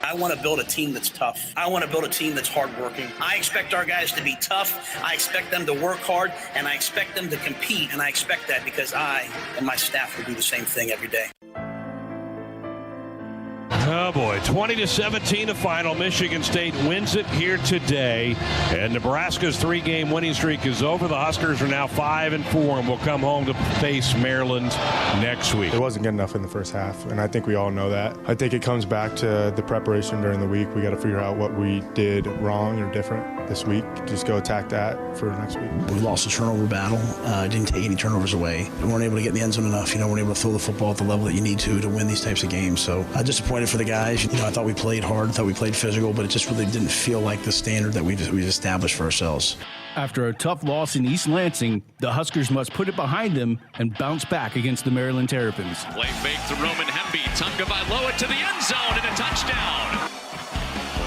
I want to build a team that's tough. I want to build a team that's hardworking. I expect our guys to be tough. I expect them to work hard, and I expect them to compete, and I expect that because I and my staff will do the same thing every day. Oh boy, 20-17 the final. Michigan State wins it here today, and Nebraska's 3-game winning streak is over. The Huskers are now 5-4 and will come home to face Maryland next week. It wasn't good enough in the first half, and I think we all know that. I think it comes back to the preparation during the week. We got to figure out what we did wrong or different this week. Just go attack that for next week. We lost a turnover battle. Didn't take any turnovers away. We weren't able to get in the end zone enough. We weren't able to throw the football at the level that you need to win these types of games. So disappointed for the guys. I thought we played hard, thought we played physical, but it just really didn't feel like the standard that we've established for ourselves. After a tough loss in East Lansing, the Huskers must put it behind them and bounce back against the Maryland Terrapins. Play fake to Roman Hemby. Tungavailoa to the end zone and a touchdown.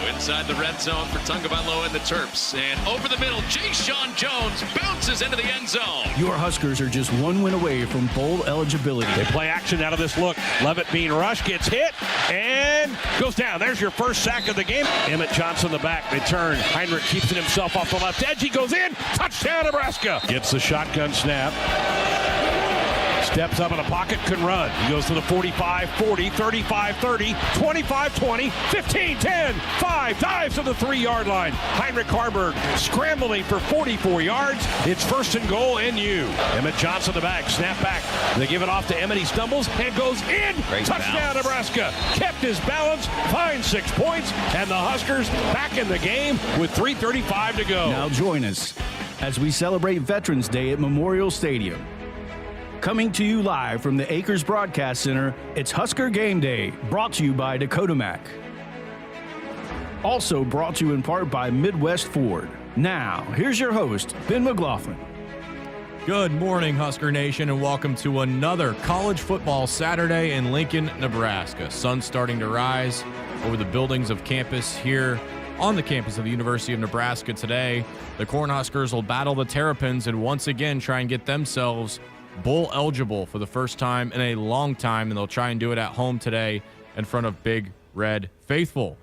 Inside the red zone for Tungavailoa and the Terps. And over the middle, Jayshon Jones bounces into the end zone. Your Huskers are just one win away from bowl eligibility. They play action out of this look. Levitt being rushed, gets hit, and goes down. There's your first sack of the game. Emmett Johnson the back. They turn. Heinrich keeps it himself off the left edge. He goes in. Touchdown, Nebraska. Gets the shotgun snap. Steps up in the pocket, can run. He goes to the 45, 40, 35, 30, 25, 20, 15, 10, 5, dives to the 3-yard line. Heinrich Harburg scrambling for 44 yards. It's first and goal, NU. Emmett Johnson the back, snap back. They give it off to Emmett. He stumbles and goes in. Great touchdown, balance. Nebraska. Kept his balance, finds 6 points, and the Huskers back in the game with 3:35 to go. Now join us as we celebrate Veterans Day at Memorial Stadium. Coming to you live from the Acres Broadcast Center, it's Husker Game Day, brought to you by Dakota Mac. Also brought to you in part by Midwest Ford. Now, here's your host, Ben McLaughlin. Good morning, Husker Nation, and welcome to another college football Saturday in Lincoln, Nebraska. Sun starting to rise over the buildings of campus here on the campus of the University of Nebraska today. The Cornhuskers will battle the Terrapins and once again try and get themselves bowl eligible for the first time in a long time, and they'll try and do it at home today in front of Big Red Faithful.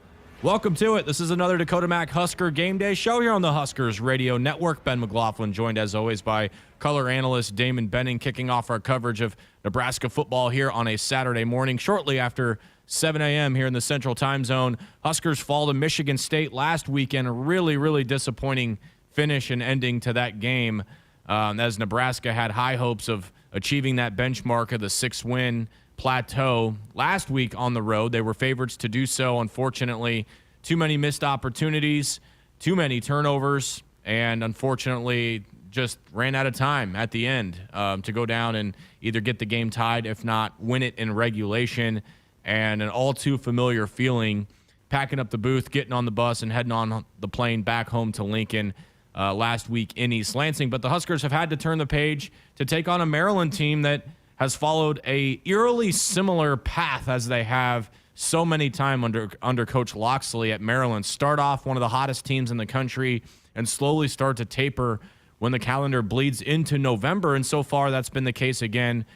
Welcome to it. This is another Dakota Mac Husker Game Day show here on the Huskers Radio Network. Ben McLaughlin joined as always by color analyst Damon Benning, kicking off our coverage of Nebraska football here on a Saturday morning shortly after 7 a.m. here in the Central Time Zone. Huskers fall to Michigan State last weekend. A really disappointing finish and ending to that game. As Nebraska had high hopes of achieving that benchmark of the 6-win plateau last week on the road. They were favorites to do so. Unfortunately, too many missed opportunities, too many turnovers, and unfortunately just ran out of time at the end to go down and either get the game tied, if not win it in regulation. And an all too familiar feeling, packing up the booth, getting on the bus, and heading on the plane back home to Lincoln last week in East Lansing. But the Huskers have had to turn the page to take on a Maryland team that has followed a eerily similar path as they have so many times under Coach Loxley at Maryland. Start off one of the hottest teams in the country and slowly start to taper when the calendar bleeds into November. And so far, that's been the case again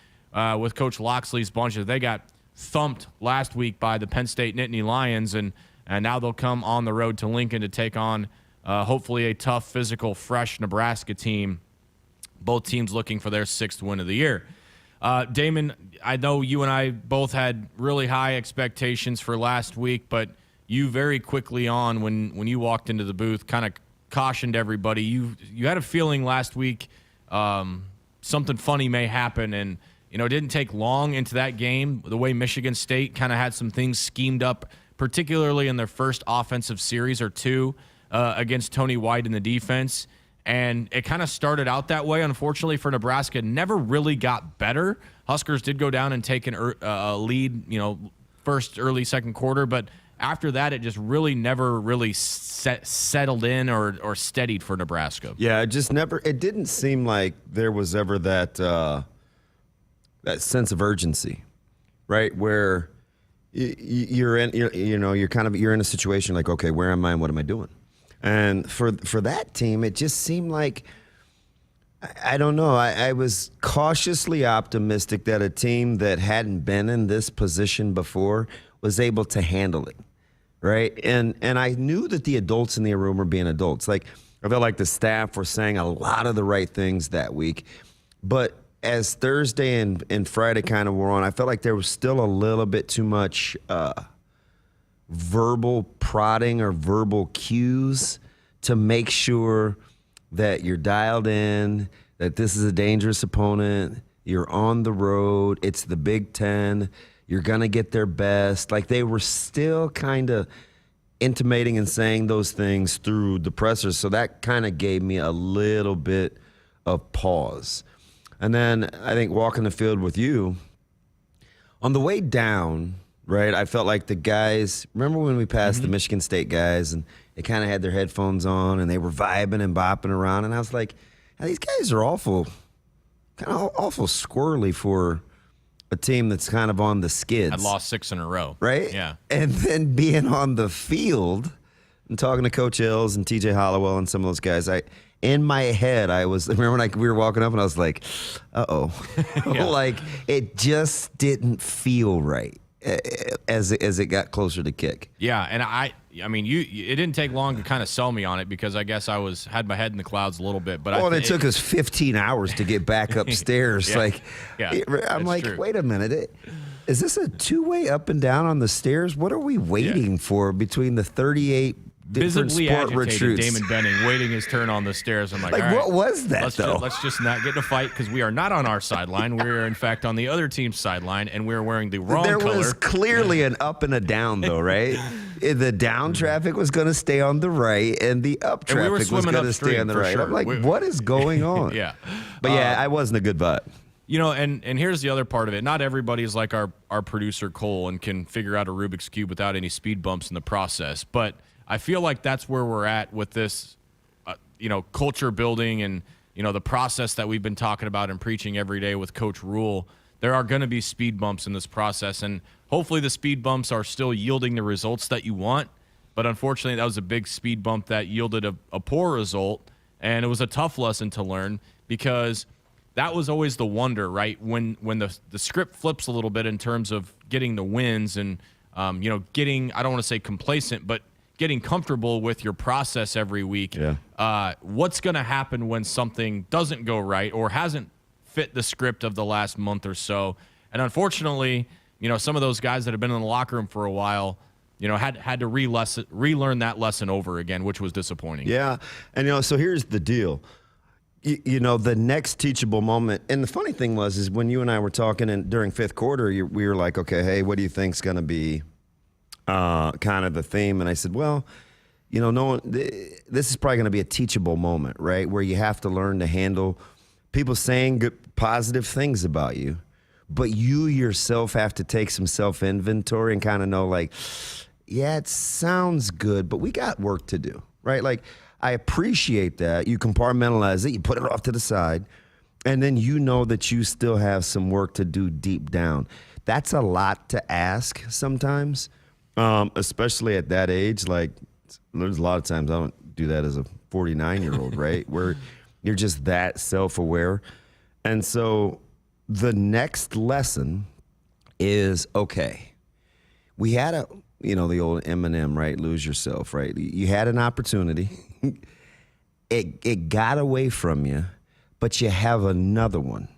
with Coach Loxley's bunches. They got thumped last week by the Penn State Nittany Lions, and now they'll come on the road to Lincoln to take on hopefully a tough, physical, fresh Nebraska team. Both teams looking for their 6th win of the year. Damon, I know you and I both had really high expectations for last week, but you very quickly on when you walked into the booth kind of cautioned everybody. You had a feeling last week something funny may happen, and it didn't take long into that game. The way Michigan State kind of had some things schemed up, particularly in their first offensive series or two against Tony White in the defense. And it kind of started out that way, unfortunately, for Nebraska. Never really got better. Huskers did go down and take a lead, first, early second quarter. But after that, it just really never really settled in or steadied for Nebraska. Yeah, it didn't seem like there was ever that sense of urgency, right? Where you're in a situation like, okay, where am I and what am I doing? And for that team, it just seemed like, I don't know, I was cautiously optimistic that a team that hadn't been in this position before was able to handle it. right? And I knew that the adults in the room were being adults. Like, I felt like the staff were saying a lot of the right things that week. But as Thursday and Friday kind of wore on, I felt like there was still a little bit too much verbal prodding or verbal cues to make sure that you're dialed in, that this is a dangerous opponent, you're on the road, it's the Big Ten, you're going to get their best. Like, they were still kind of intimating and saying those things through the pressers. So that kind of gave me a little bit of pause. And then I think walking the field with you, on the way down, right, I felt like the guys, remember when we passed the Michigan State guys and they kind of had their headphones on and they were vibing and bopping around. And I was like, these guys are awful squirrely for a team that's kind of on the skids. I'd lost 6 in a row. Right? Yeah. And then being on the field and talking to Coach Ills and TJ Hollowell and some of those guys, in my head, remember when we were walking up and I was like, uh-oh. Yeah. Like, it just didn't feel right as it got closer to kick. Yeah, and I mean, it didn't take long to kind of sell me on it because I guess I had my head in the clouds a little bit. But it took us 15 hours to get back upstairs. I'm like, true. Wait a minute. Is this a two-way up and down on the stairs? What are we waiting for between the 38 different visibly sport agitated recruits? Damon Benning waiting his turn on the stairs. I'm like, all right, what was that, though? Let's just not get in a fight because we are not on our sideline. We are, in fact, on the other team's sideline, and we're wearing the wrong color. There was clearly an up and a down, though, right? The down traffic was going to stay on the right, and the up traffic was going to stay on the right. Sure. I'm like, what is going on? Yeah. But, I wasn't a good vibe. You know, and here's the other part of it. Not everybody is like our producer, Cole, and can figure out a Rubik's Cube without any speed bumps in the process. But I feel like that's where we're at with this, culture building and, the process that we've been talking about and preaching every day with Coach Rule. There are going to be speed bumps in this process, and hopefully the speed bumps are still yielding the results that you want. But unfortunately, that was a big speed bump that yielded a poor result, and it was a tough lesson to learn because that was always the wonder, right? When the script flips a little bit in terms of getting the wins and, getting, I don't want to say complacent, but getting comfortable with your process every week. Yeah. What's going to happen when something doesn't go right or hasn't fit the script of the last month or so? And unfortunately, some of those guys that have been in the locker room for a while, had to relearn that lesson over again, which was disappointing. Yeah. And, so here's the deal. The next teachable moment, and the funny thing is when you and I were talking and during fifth quarter, we were like, okay, hey, what do you think's going to be kind of the theme? And I said, well, this is probably going to be a teachable moment, right? Where you have to learn to handle people saying good, positive things about you, but you yourself have to take some self-inventory and kind of know like, yeah, it sounds good, but we got work to do, right? Like, I appreciate that. You compartmentalize it, you put it off to the side, and then you know that you still have some work to do deep down. That's a lot to ask sometimes, especially at that age. Like, there's a lot of times I don't do that as a 49-year-old, right? Where you're just that self-aware. And so the next lesson is, okay, we had the old Eminem, right? Lose yourself, right? You had an opportunity. It got away from you, but you have another one.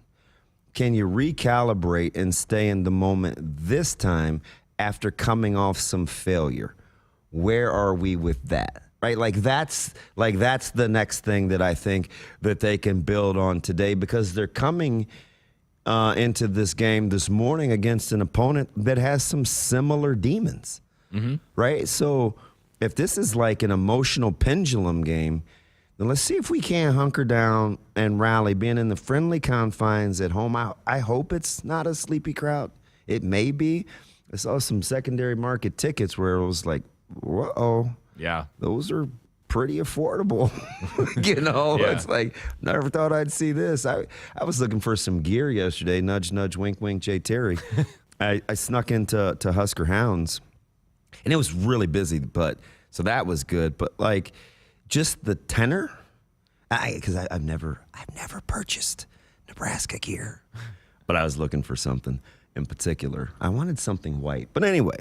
Can you recalibrate and stay in the moment this time after coming off some failure? Where are we with that? Right? That's the next thing that I think that they can build on today, because they're coming into this game this morning against an opponent that has some similar demons. Mm-hmm. Right? So if this is like an emotional pendulum game, then let's see if we can hunker down and rally, being in the friendly confines at home. I hope it's not a sleepy crowd. It may be. I saw some secondary market tickets where it was like, whoa. Yeah. Those are pretty affordable. Yeah. It's like, never thought I'd see this. I was looking for some gear yesterday. Nudge, nudge, wink, wink, Jay Terry. I snuck into Husker Hounds. And it was really busy, so that was good. But like, just the tenor, because I've never purchased Nebraska gear, but I was looking for something in particular. I wanted something white. But anyway,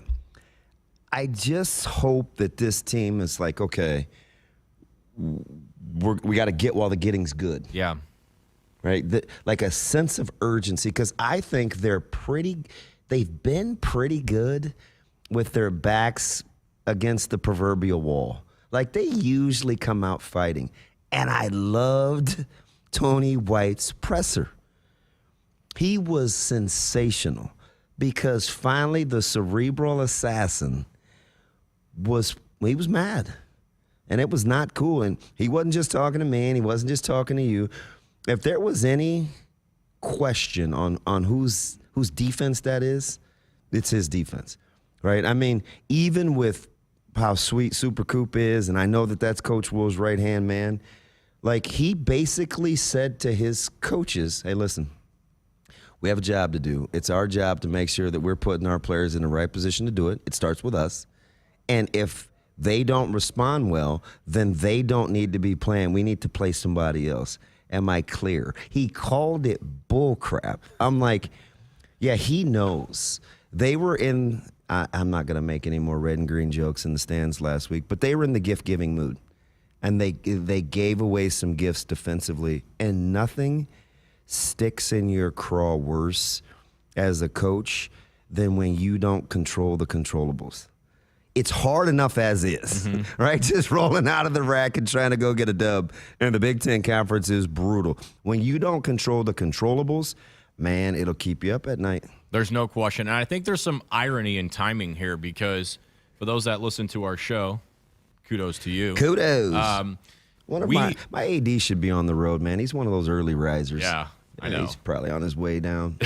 I just hope that this team is like, okay, we got to get while the getting's good. Yeah. Right? Like a sense of urgency, because I think they've been pretty good with their backs against the proverbial wall. Like, they usually come out fighting. And I loved Tony White's presser. He was sensational because finally the cerebral assassin was mad. And it was not cool. And he wasn't just talking to me, and he wasn't just talking to you. If there was any question on whose defense that is, it's his defense, right? I mean, even with how sweet Super Coop is, and I know that that's Coach Will's right-hand man, like, he basically said to his coaches, hey, listen, we have a job to do. It's our job to make sure that we're putting our players in the right position to do it. It starts with us. And if they don't respond well, then they don't need to be playing. We need to play somebody else. Am I clear? He called it bullcrap. I'm like, yeah, he knows. They were in, I'm not going to make any more red and green jokes in the stands last week, but they were in the gift-giving mood. And they gave away some gifts defensively. And nothing sticks in your craw worse as a coach than when you don't control the controllables. It's hard enough as is, right? Just rolling out of the rack and trying to go get a dub. And the Big Ten Conference is brutal. When you don't control the controllables, man, it'll keep you up at night. There's no question. And I think there's some irony in timing here because for those that listen to our show, kudos to you. Kudos. My AD should be on the road, man. He's one of those early risers. Yeah, I know. He's probably on his way down.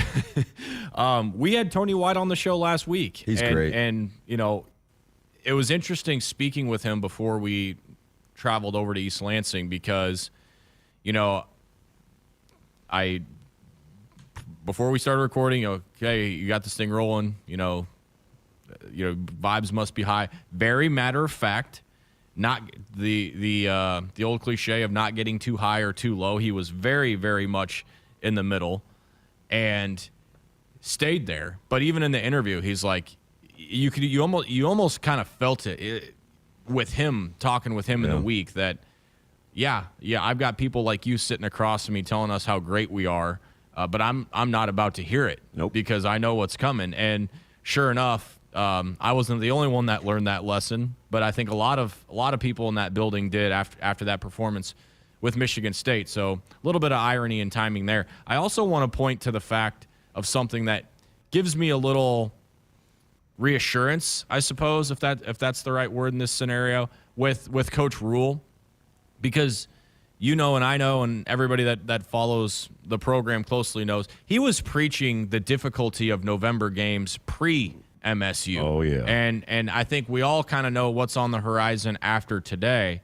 We had Tony White on the show last week. He's great. And, you know, it was interesting speaking with him before we traveled over to East Lansing because, you know, before we started recording, okay, you got this thing rolling, you know, vibes must be high. Very matter of fact, not the old cliche of not getting too high or too low. He was very, very much in the middle and stayed there. But even in the interview, he's like, you almost kind of felt it with him, talking with him in the week that, yeah, I've got people like you sitting across from me telling us how great we are, but I'm not about to hear it because I know what's coming. And sure enough, I wasn't the only one that learned that lesson, but I think a lot of people in that building did after that performance with Michigan State. So a little bit of irony and timing there. I also want to point to the fact of something that gives me a little reassurance, I suppose, if that's the right word in this scenario, with Coach Rule, because you know and I know and everybody that follows the program closely knows he was preaching the difficulty of November games pre-MSU. Oh, yeah. And I think we all kind of know what's on the horizon after today,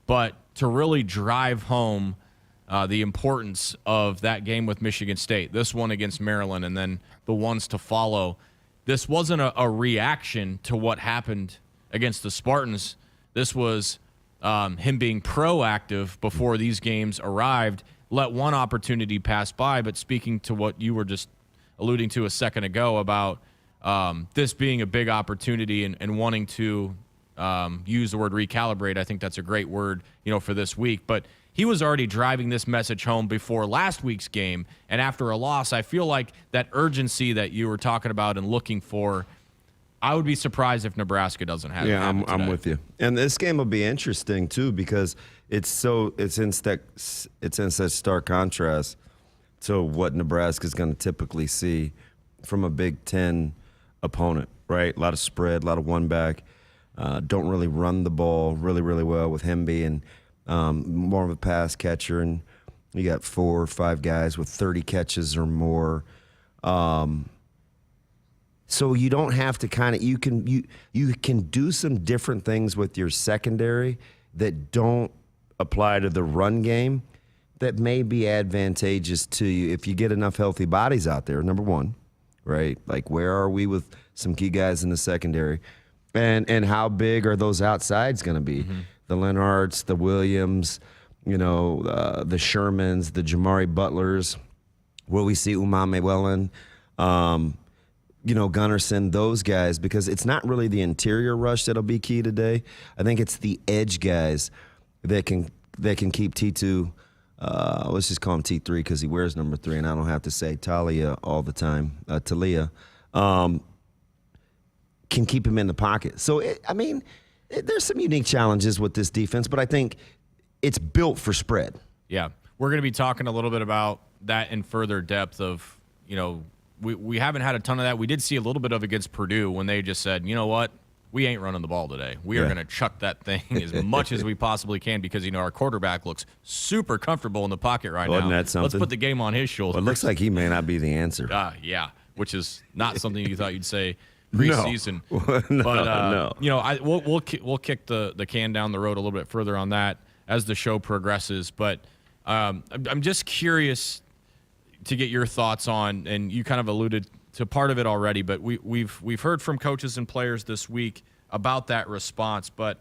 but to really drive home the importance of that game with Michigan State, this one against Maryland, and then the ones to follow. This wasn't a reaction to what happened against the Spartans. This was him being proactive before these games arrived, let one opportunity pass by. But speaking to what you were just alluding to a second ago about this being a big opportunity and wanting to use the word recalibrate, I think that's a great word, for this week. But he was already driving this message home before last week's game. And after a loss, I feel like that urgency that you were talking about and looking for, I would be surprised if Nebraska doesn't have it. Yeah, I'm with you. And this game will be interesting, too, because it's in such stark contrast to what Nebraska's going to typically see from a Big Ten opponent, right? A lot of spread, a lot of one-back. Don't really run the ball really, really well with him being more of a pass catcher, and you got 4 or 5 guys with 30 catches or more. So you don't have to you can do some different things with your secondary that don't apply to the run game that may be advantageous to you if you get enough healthy bodies out there, number one, right? Like, where are we with some key guys in the secondary? And how big are those outsides going to be? Mm-hmm. The Leonards, the Williams, the Shermans, the Jamari Butlers. Will we see Umame Wellen? Gunnarsson, those guys, because it's not really the interior rush that'll be key today. I think it's the edge guys that can keep T2. Let's just call him T3 because he wears number 3, and I don't have to say Talia all the time. Talia can keep him in the pocket. So there's some unique challenges with this defense, but I think it's built for spread. Yeah, we're going to be talking a little bit about that in further depth of, we haven't had a ton of that. We did see a little bit of against Purdue when they just said, you know what, we ain't running the ball today. We are going to chuck that thing as much as we possibly can because, our quarterback looks super comfortable in the pocket right now. Wasn't that something? Let's put the game on his shoulders. Well, it looks like he may not be the answer. Yeah, which is not something you thought you'd say preseason. No. No. We'll kick the can down the road a little bit further on that as the show progresses. But I'm just curious to get your thoughts on, and you kind of alluded to part of it already, but we've heard from coaches and players this week about that response. But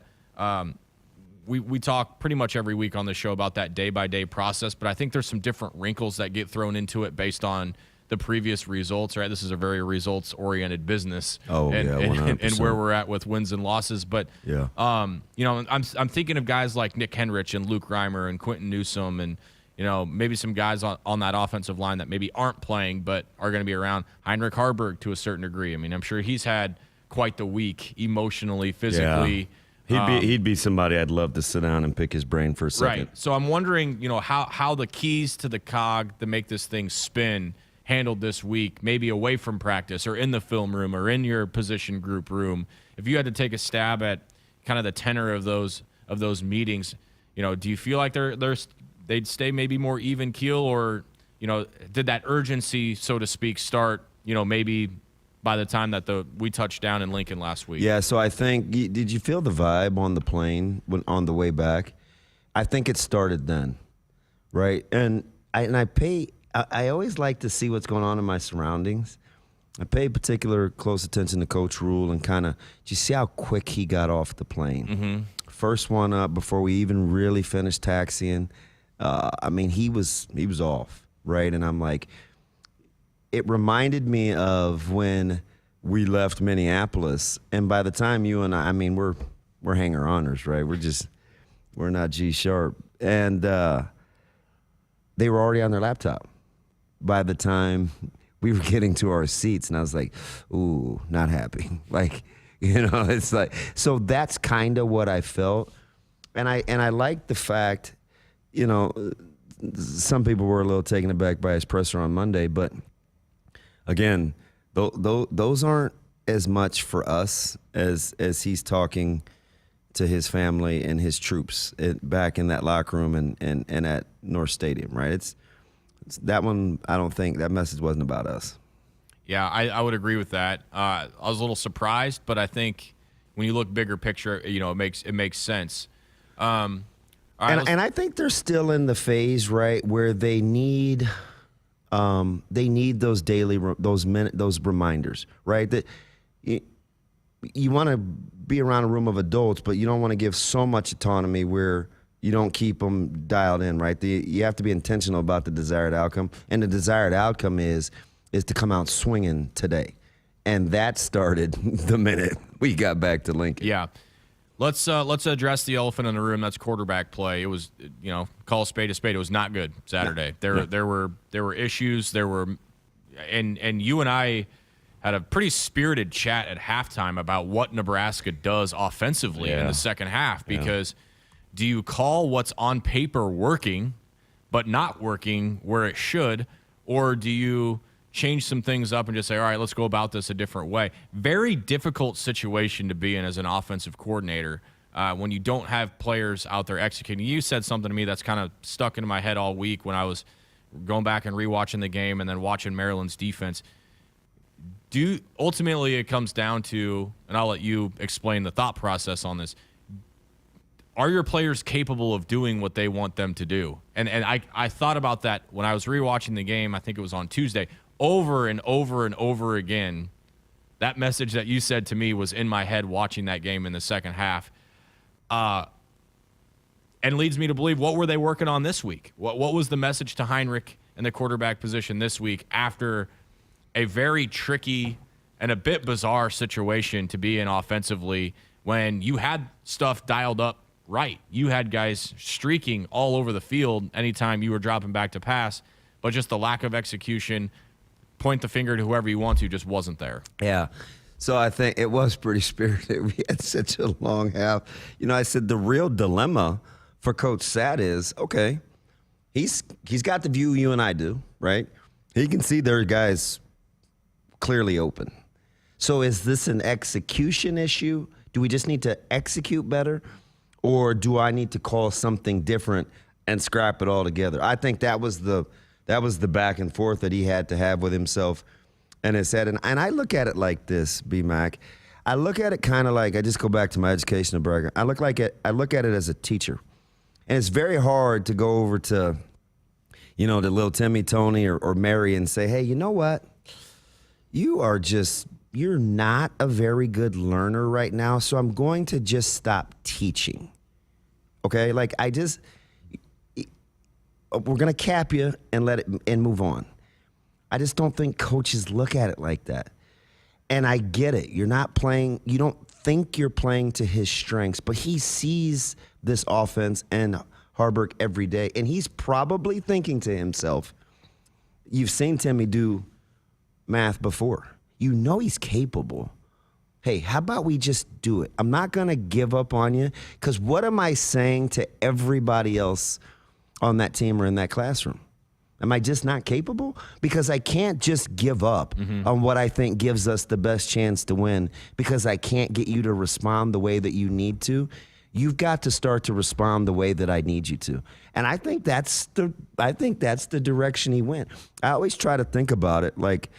we talk pretty much every week on the show about that day-by-day process, but I think there's some different wrinkles that get thrown into it based on the previous results, right? This is a very results-oriented business. Oh, and, yeah, 100%. and where we're at with wins and losses. But, yeah. I'm thinking of guys like Nick Henrich and Luke Reimer and Quentin Newsome and, maybe some guys on that offensive line that maybe aren't playing but are going to be around. Heinrich Harburg to a certain degree. I mean, I'm sure he's had quite the week emotionally, physically. Yeah. He'd be somebody I'd love to sit down and pick his brain for a second. Right. So I'm wondering, how the keys to the cog to make this thing spin handled this week, maybe away from practice or in the film room or in your position group room. If you had to take a stab at kind of the tenor of those meetings, do you feel like they'd stay maybe more even keel, or did that urgency, so to speak, start maybe by the time that we touched down in Lincoln last week? Yeah, so I think, did you feel the vibe on the plane on the way back? I think it started then, right? And I always like to see what's going on in my surroundings. I pay particular close attention to Coach Rule and kind of, do you see how quick he got off the plane? Mm-hmm. First one up before we even really finished taxiing. He was off, right? And I'm like, it reminded me of when we left Minneapolis, and by the time you and I we're hanger-oners, right? We're not G-sharp. And they were already on their laptop by the time we were getting to our seats, and I was like, ooh, not happy. Like, it's like, so that's kind of what I felt. And I like the fact, some people were a little taken aback by his presser on Monday, but again, those aren't as much for us as he's talking to his family and his troops back in that locker room and at North Stadium, right? It's that one. I don't think that message wasn't about us. Yeah, I would agree with that. I was a little surprised, but I think when you look bigger picture, it makes sense. And I think they're still in the phase, right, where they need those daily those reminders, right? That you want to be around a room of adults, but you don't want to give so much autonomy where you don't keep them dialed in, right? You have to be intentional about the desired outcome, and the desired outcome is to come out swinging today, and that started the minute we got back to Lincoln. Yeah. Let's address the elephant in the room. That's quarterback play. It was, call a spade a spade. It was not good Saturday. There were issues. And you and I had a pretty spirited chat at halftime about what Nebraska does offensively in the second half. Because do you call what's on paper working, but not working where it should, or do you change some things up and just say, all right, let's go about this a different way? Very difficult situation to be in as an offensive coordinator when you don't have players out there executing. You said something to me that's kind of stuck into my head all week when I was going back and rewatching the game and then watching Maryland's defense. Ultimately, it comes down to, and I'll let you explain the thought process on this, are your players capable of doing what they want them to do? And I thought about that when I was rewatching the game. I think it was on Tuesday. Over and over and over again, that message that you said to me was in my head watching that game in the second half. And leads me to believe, what were they working on this week? What was the message to Heinrich and the quarterback position this week after a very tricky and a bit bizarre situation to be in offensively when you had stuff dialed up right. You had guys streaking all over the field anytime you were dropping back to pass, but just the lack of execution, point the finger to whoever you want to, just wasn't there. Yeah. So I think it was pretty spirited. We had such a long half. I said the real dilemma for Coach Satt is, okay, he's got the view you and I do, right? He can see their guys clearly open. So is this an execution issue? Do we just need to execute better? Or do I need to call something different and scrap it all together? I think that was the back and forth that he had to have with himself and his head. And I look at it like this, B-Mac. I look at it kind of like, I just go back to my educational background. I look at it as a teacher. And it's very hard to go over to, to little Timmy, Tony, or Mary and say, hey, you know what? You're not a very good learner right now, so I'm going to just stop teaching. Okay? Like, we're going to cap you and let it and move on. I just don't think coaches look at it like that. And I get it. You don't think you're playing to his strengths, but he sees this offense and Harburg every day, and he's probably thinking to himself, you've seen Timmy do math before. He's capable. Hey, how about we just do it? I'm not going to give up on you, because what am I saying to everybody else on that team or in that classroom? Am I just not capable? Because I can't just give up on what I think gives us the best chance to win because I can't get you to respond the way that you need to. You've got to start to respond the way that I need you to. And I think that's the direction he went. I always try to think about it like,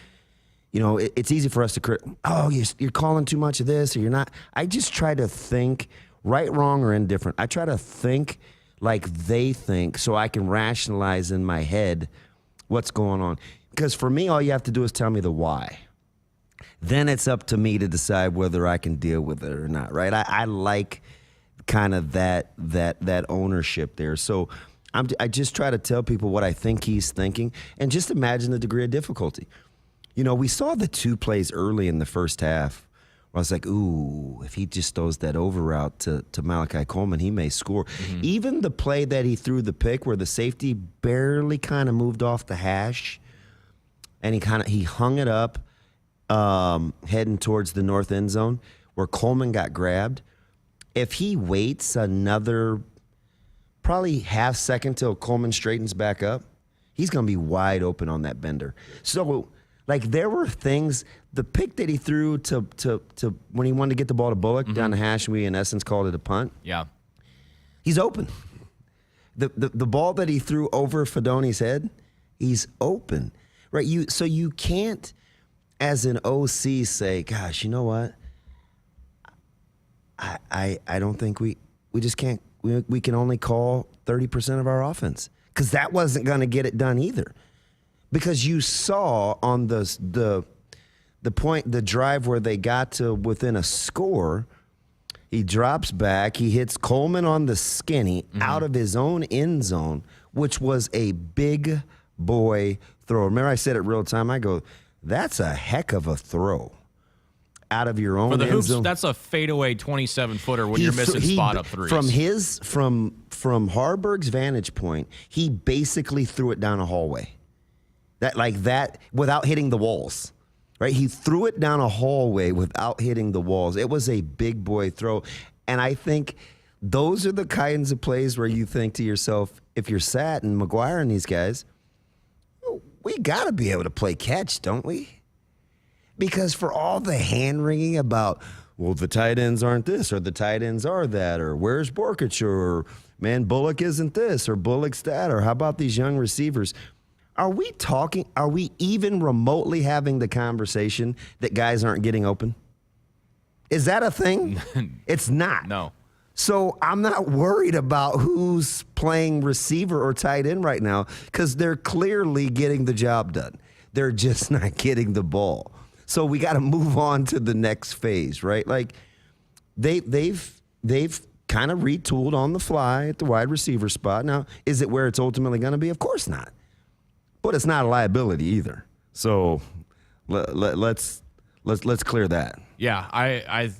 it's easy for us to you're calling too much of this or you're not. I just try to think right, wrong, or indifferent. I try to think like they think so I can rationalize in my head what's going on. Because for me, all you have to do is tell me the why. Then it's up to me to decide whether I can deal with it or not, right? I like kind of that ownership there. So I just try to tell people what I think he's thinking and just imagine the degree of difficulty. We saw the two plays early in the first half. I was like, ooh, if he just throws that over route to Malachi Coleman, he may score. Even the play that he threw the pick where the safety barely kind of moved off the hash and he hung it up heading towards the north end zone where Coleman got grabbed. If he waits another probably half second till Coleman straightens back up, he's going to be wide open on that bender. So, there were things, the pick that he threw to when he wanted to get the ball to Bullock down the hash, and we in essence called it a punt. Yeah. He's open. The ball that he threw over Fedoni's head, he's open. Right? So you can't, as an OC, say, gosh, you know what? I don't think we just can't, we can only call 30% of our offense. Because that wasn't going to get it done either. Because you saw on the drive where they got to within a score, he drops back, he hits Coleman on the skinny out of his own end zone, which was a big boy throw. Remember I said it real time? I go, that's a heck of a throw out of your own end zone. For the hoops, zone. That's a fadeaway 27-footer when you're missing spot-up threes. From Harburg's vantage point, he basically threw it down a hallway. That without hitting the walls, right? He threw it down a hallway without hitting the walls. It was a big boy throw. And I think those are the kinds of plays where you think to yourself, if you're Satt and McGuire and these guys, we got to be able to play catch, don't we? Because for all the hand-wringing about, well, the tight ends aren't this or the tight ends are that or where's Borkic or, man, Bullock isn't this or Bullock's that or how about these young receivers? Are we even remotely having the conversation that guys aren't getting open? Is that a thing? It's not. No. So I'm not worried about who's playing receiver or tight end right now because they're clearly getting the job done. They're just not getting the ball. So we got to move on to the next phase, right? Like they've kind of retooled on the fly at the wide receiver spot. Now, is it where it's ultimately going to be? Of course not. But it's not a liability either. So let's Let's clear that. Yeah, I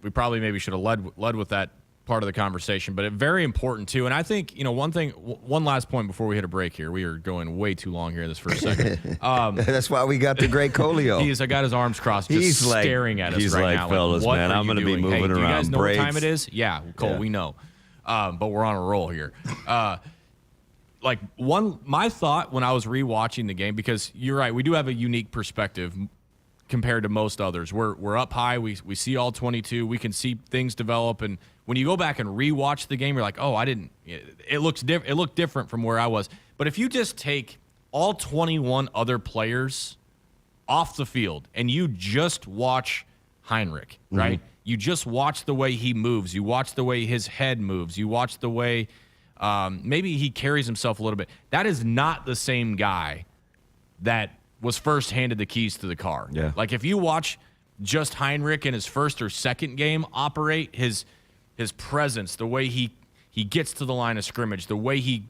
we probably maybe should have led with that part of the conversation, but it's very important too. And I think, one last point before we hit a break here. We are going way too long here in this first second. That's why we got the great Colio. I got his arms crossed, just staring at us right now. Fellas, what man, I'm going to be moving around. Do you guys know breaks. what time it is? Yeah, Cole, we know. But we're on a roll here. My thought when I was rewatching the game, because you're right, we do have a unique perspective compared to most others. We're up high. We see all 22. We can see things develop. And when you go back and rewatch the game, you're like, oh, it looked different from where I was. But if you just take all 21 other players off the field and you just watch Heinrich, right? Mm-hmm. You just watch the way he moves. You watch the way his head moves. You watch the way maybe he carries himself a little bit. That is not the same guy that was first handed the keys to the car. Yeah. Like if you watch just Heinrich in his first or second game operate, his presence, the way he gets to the line of scrimmage, the way he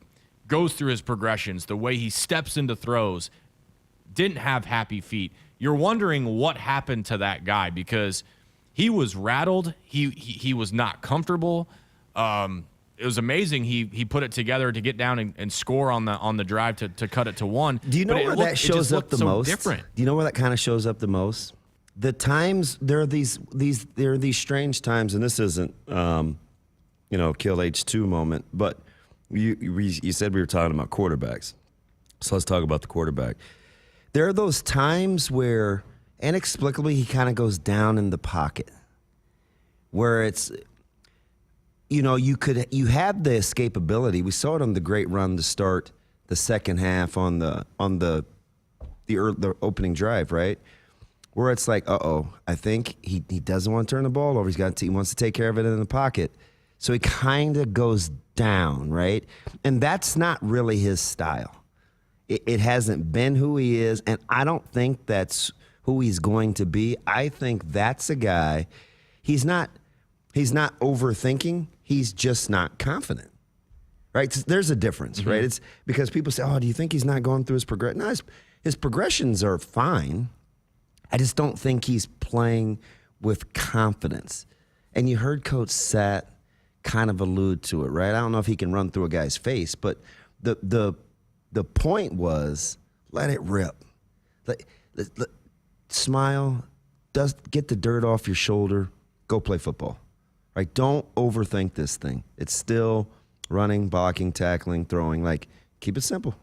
goes through his progressions, the way he steps into throws, didn't have happy feet. You're wondering what happened to that guy because he was rattled. He was not comfortable. It was amazing. He put it together to get down and score on the drive to cut it to 1. Do you know where that shows up the most? Different. Do you know where that kind of shows up the most? The times there are these strange times, and this isn't kill H2 moment, but you said we were talking about quarterbacks, so let's talk about the quarterback. There are those times where inexplicably he kind of goes down in the pocket, where it's. You have the escapability. We saw it on the great run to start the second half on the opening drive, right? Where it's like, I think he doesn't want to turn the ball over. He wants to take care of it in the pocket. So he kind of goes down, right? And that's not really his style. It hasn't been who he is, and I don't think that's who he's going to be. I think that's a guy. He's not overthinking. He's just not confident, right? There's a difference, right? It's because people say, do you think he's not going through his progression? No, his progressions are fine. I just don't think he's playing with confidence. And you heard Coach Satt kind of allude to it, right? I don't know if he can run through a guy's face, but the point was let it rip. Smile, get the dirt off your shoulder, go play football. Right? Don't overthink this thing. It's still running, blocking, tackling, throwing. Keep it simple.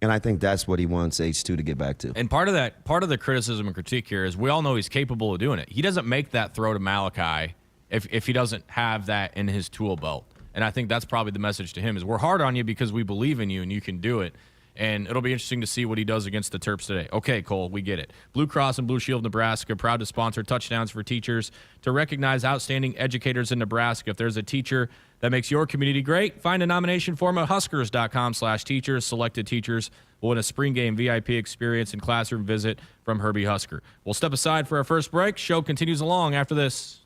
And I think that's what he wants H2 to get back to. And part of the criticism and critique here is we all know he's capable of doing it. He doesn't make that throw to Malachi if he doesn't have that in his tool belt. And I think that's probably the message to him is we're hard on you because we believe in you and you can do it. And it'll be interesting to see what he does against the Terps today. Okay, Cole, we get it. Blue Cross and Blue Shield Nebraska, proud to sponsor Touchdowns for Teachers to recognize outstanding educators in Nebraska. If there's a teacher that makes your community great, find a nomination form at huskers.com/teachers. Selected teachers will win a spring game VIP experience and classroom visit from Herbie Husker. We'll step aside for our first break. Show continues along after this.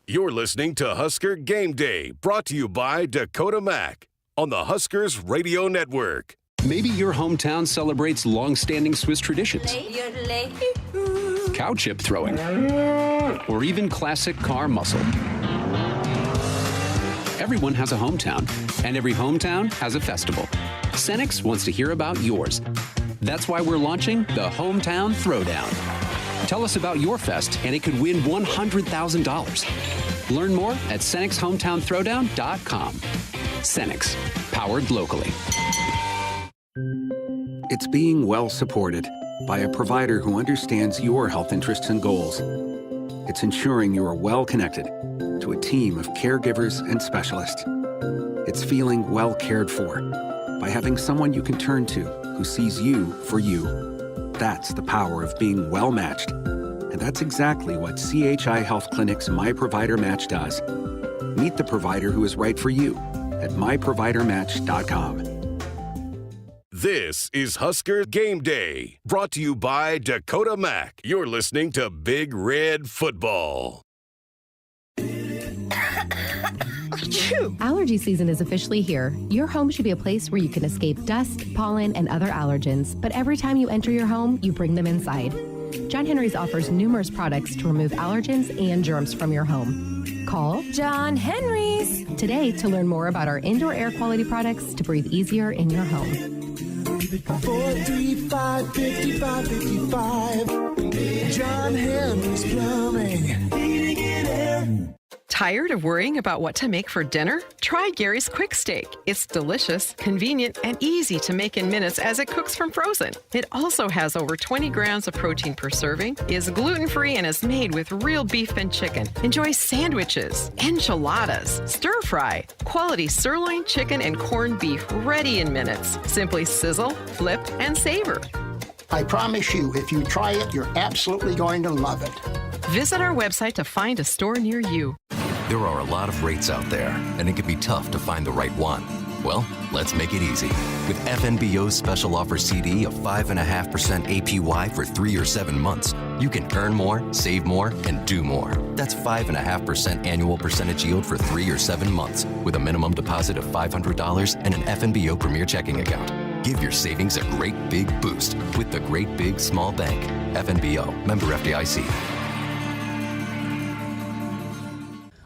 You're listening to Husker Game Day, brought to you by Dakota Mac on the Huskers Radio Network. Maybe your hometown celebrates long-standing Swiss traditions. Cow chip throwing. Or even classic car muscle. Everyone has a hometown, and every hometown has a festival. Senex wants to hear about yours. That's why we're launching the Hometown Throwdown. Tell us about your fest, and it could win $100,000. Learn more at SenexHometownThrowdown.com. Senex, powered locally. It's being well supported by a provider who understands your health interests and goals. It's ensuring you are well connected to a team of caregivers and specialists. It's feeling well cared for by having someone you can turn to who sees you for you. That's the power of being well matched. And that's exactly what CHI Health Clinic's My Provider Match does. Meet the provider who is right for you at myprovidermatch.com. This is Husker Game Day, brought to you by Dakota Mac. You're listening to Big Red Football. Allergy season is officially here. Your home should be a place where you can escape dust, pollen, and other allergens. But every time you enter your home, you bring them inside. John Henry's offers numerous products to remove allergens and germs from your home. Call John Henry's today to learn more about our indoor air quality products to breathe easier in your home. 435-5555. John Henry's Plumbing. Heating and air. Tired of worrying about what to make for dinner? Try Gary's Quick Steak. It's delicious, convenient, and easy to make in minutes as it cooks from frozen. It also has over 20 grams of protein per serving, is gluten-free, and is made with real beef and chicken. Enjoy sandwiches, enchiladas, stir fry, quality sirloin, chicken, and corned beef ready in minutes. Simply sizzle, flip, and savor. I promise you, if you try it, you're absolutely going to love it. Visit our website to find a store near you. There are a lot of rates out there, and it can be tough to find the right one. Well, let's make it easy. With FNBO's special offer CD of 5.5% APY for 3 or 7 months, you can earn more, save more, and do more. That's 5.5% annual percentage yield for 3 or 7 months with a minimum deposit of $500 and an FNBO Premier checking account. Give your savings a great big boost with the Great Big Small Bank. FNBO, member FDIC.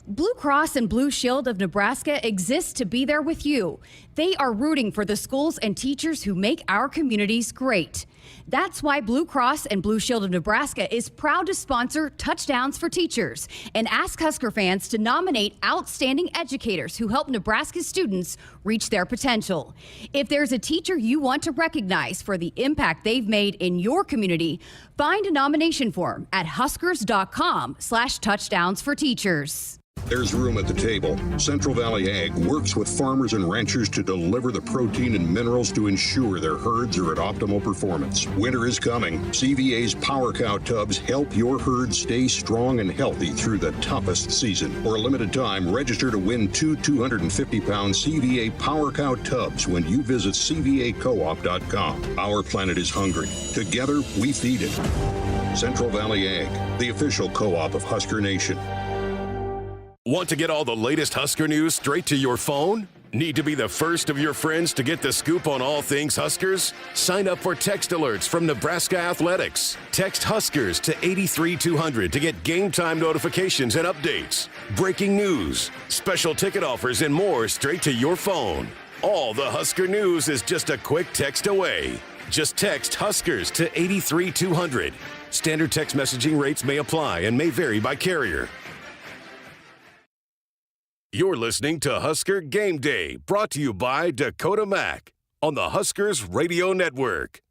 Blue Cross and Blue Shield of Nebraska exists to be there with you. They are rooting for the schools and teachers who make our communities great. That's why Blue Cross and Blue Shield of Nebraska is proud to sponsor Touchdowns for Teachers and ask Husker fans to nominate outstanding educators who help Nebraska students reach their potential. If there's a teacher you want to recognize for the impact they've made in your community, find a nomination form at huskers.com/touchdowns-for-teachers. There's room at the table. Central Valley Ag works with farmers and ranchers to deliver the protein and minerals to ensure their herds are at optimal performance. Winter is coming. CVA's Power Cow tubs help your herd stay strong and healthy through the toughest season. For a limited time, register to win 2 250-pound CVA Power Cow tubs when you visit CVAcoop.com. Our planet is hungry. Together, we feed it. Central Valley Ag, the official co-op of Husker Nation. Want to get all the latest Husker news straight to your phone? Need to be the first of your friends to get the scoop on all things Huskers? Sign up for text alerts from Nebraska Athletics. Text Huskers to 83200 to get game time notifications and updates, breaking news, special ticket offers, and more straight to your phone. All the Husker news is just a quick text away. Just text Huskers to 83200. Standard text messaging rates may apply and may vary by carrier. You're listening to Husker Game Day, brought to you by Dakota Mac on the Huskers Radio Network.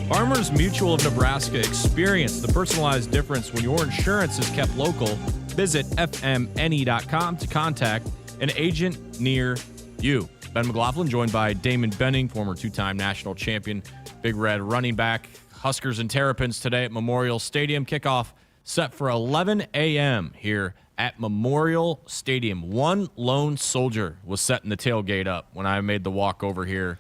Farmers Mutual of Nebraska. Experience the personalized difference when your insurance is kept local. Visit fmne.com to contact an agent near you. Ben McLaughlin joined by Damon Benning, former two-time national champion, Big Red running back. Huskers and Terrapins today at Memorial Stadium. Kickoff set for 11 a.m. here at Memorial Stadium. One lone soldier was setting the tailgate up when I made the walk over here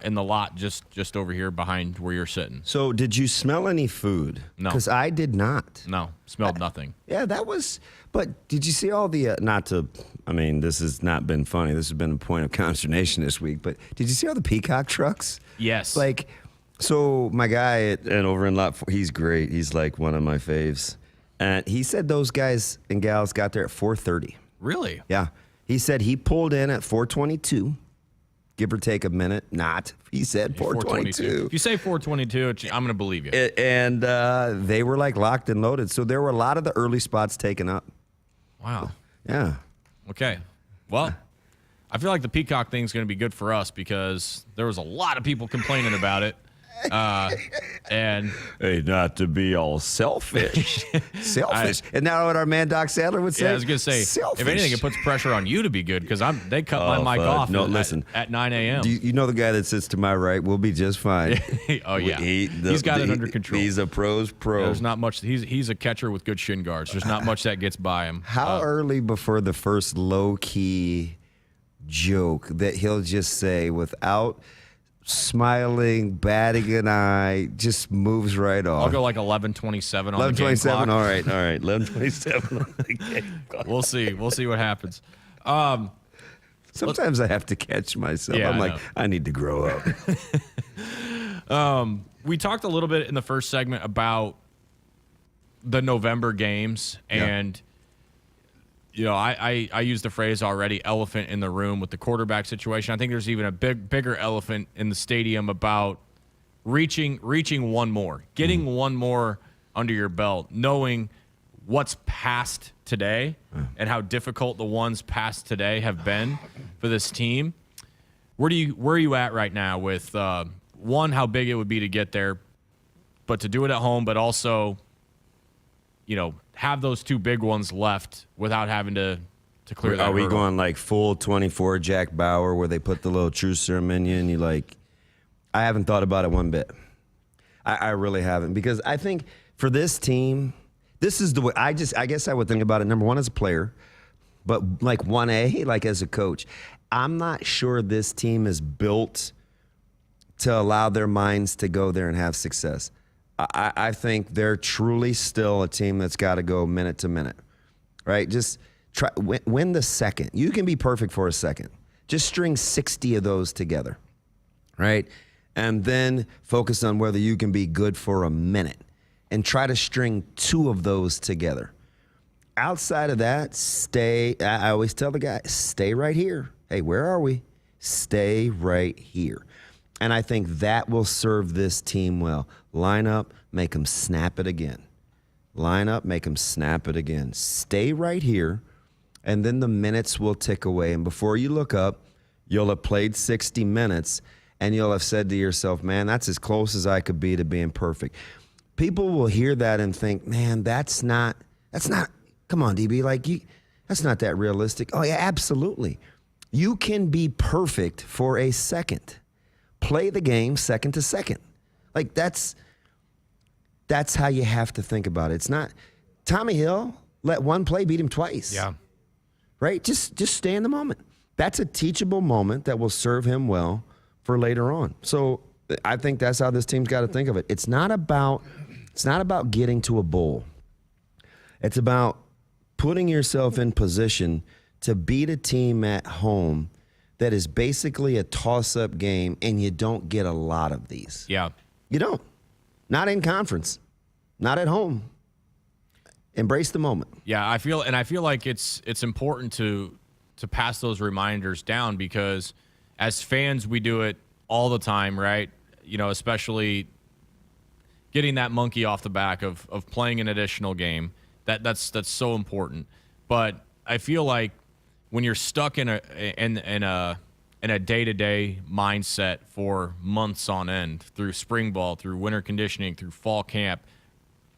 in the lot just over here behind where you're sitting. So did you smell any food? No. Because I did not. No, smelled nothing. Yeah, that was, but did you see all the, this has not been funny. This has been a point of consternation this week, but did you see all the Peacock trucks? Yes. So my guy over in Lot 4, he's great. He's like one of my faves. And he said those guys and gals got there at 4:30. Really? Yeah. He said he pulled in at 4:22, give or take a minute. Not. He said 4:22. If you say 4:22, I'm going to believe you. And they were locked and loaded. So there were a lot of the early spots taken up. Wow. Yeah. Okay. Well, I feel like the Peacock thing is going to be good for us because there was a lot of people complaining about it. And hey, not to be all selfish. Selfish. Isn't that what our man Doc Sadler would say? Yeah, I was going to say, selfish. If anything, it puts pressure on you to be good because they cut my mic off at 9 a.m. You know the guy that sits to my right will be just fine. Oh, yeah. He's got it under control. He's a pro's pro. There's not much. He's a catcher with good shin guards. There's not much that gets by him. How early before the first low-key joke that he'll just say without smiling, batting an eye, just moves right off? I'll go 11:27 on 11:27. All right. 11:27. We'll see what happens. Sometimes I have to catch myself. Yeah, I'm I need to grow up. We talked a little bit in the first segment about the November games, and I used the phrase already, elephant in the room with the quarterback situation. I think there's even a bigger elephant in the stadium about reaching one more, getting one more under your belt, knowing what's past today and how difficult the ones past today have been for this team. Where are you at right now with one, how big it would be to get there, but to do it at home, but also, have those two big ones left without having to clear that hurdle? Are we going like full 24 Jack Bauer where they put the little truce serum in you and you I haven't thought about it one bit. I really haven't, because I think for this team, this is the way I guess I would think about it. Number one, as a player, but 1A, as a coach, I'm not sure this team is built to allow their minds to go there and have success. I think they're truly still a team that's got to go minute to minute, right? Just try win the second. You can be perfect for a second. Just string 60 of those together, right? And then focus on whether you can be good for a minute and try to string 2 of those together. Outside of that, I always tell the guys, stay right here. Hey, where are we? Stay right here. And I think that will serve this team well. Line up, make them snap it again. Line up, make them snap it again. Stay right here, and then the minutes will tick away. And before you look up, you'll have played 60 minutes, and you'll have said to yourself, man, that's as close as I could be to being perfect. People will hear that and think, man, that's not, come on, DB, that's not that realistic. Oh, yeah, absolutely. You can be perfect for a second. Play the game second to second. That's how you have to think about it. It's not Tommy Hill let one play beat him twice. Yeah. Right? Just stay in the moment. That's a teachable moment that will serve him well for later on. So I think that's how this team's got to think of it. It's not about getting to a bowl. It's about putting yourself in position to beat a team at home that is basically a toss-up game, and you don't get a lot of these. Yeah. You don't. Not in conference. Not at home. Embrace the moment. Yeah, I feel like it's important to pass those reminders down, because as fans we do it all the time, right? Especially getting that monkey off the back of playing an additional game. That's so important. But I feel like when you're stuck in a day-to-day mindset for months on end, through spring ball, through winter conditioning, through fall camp,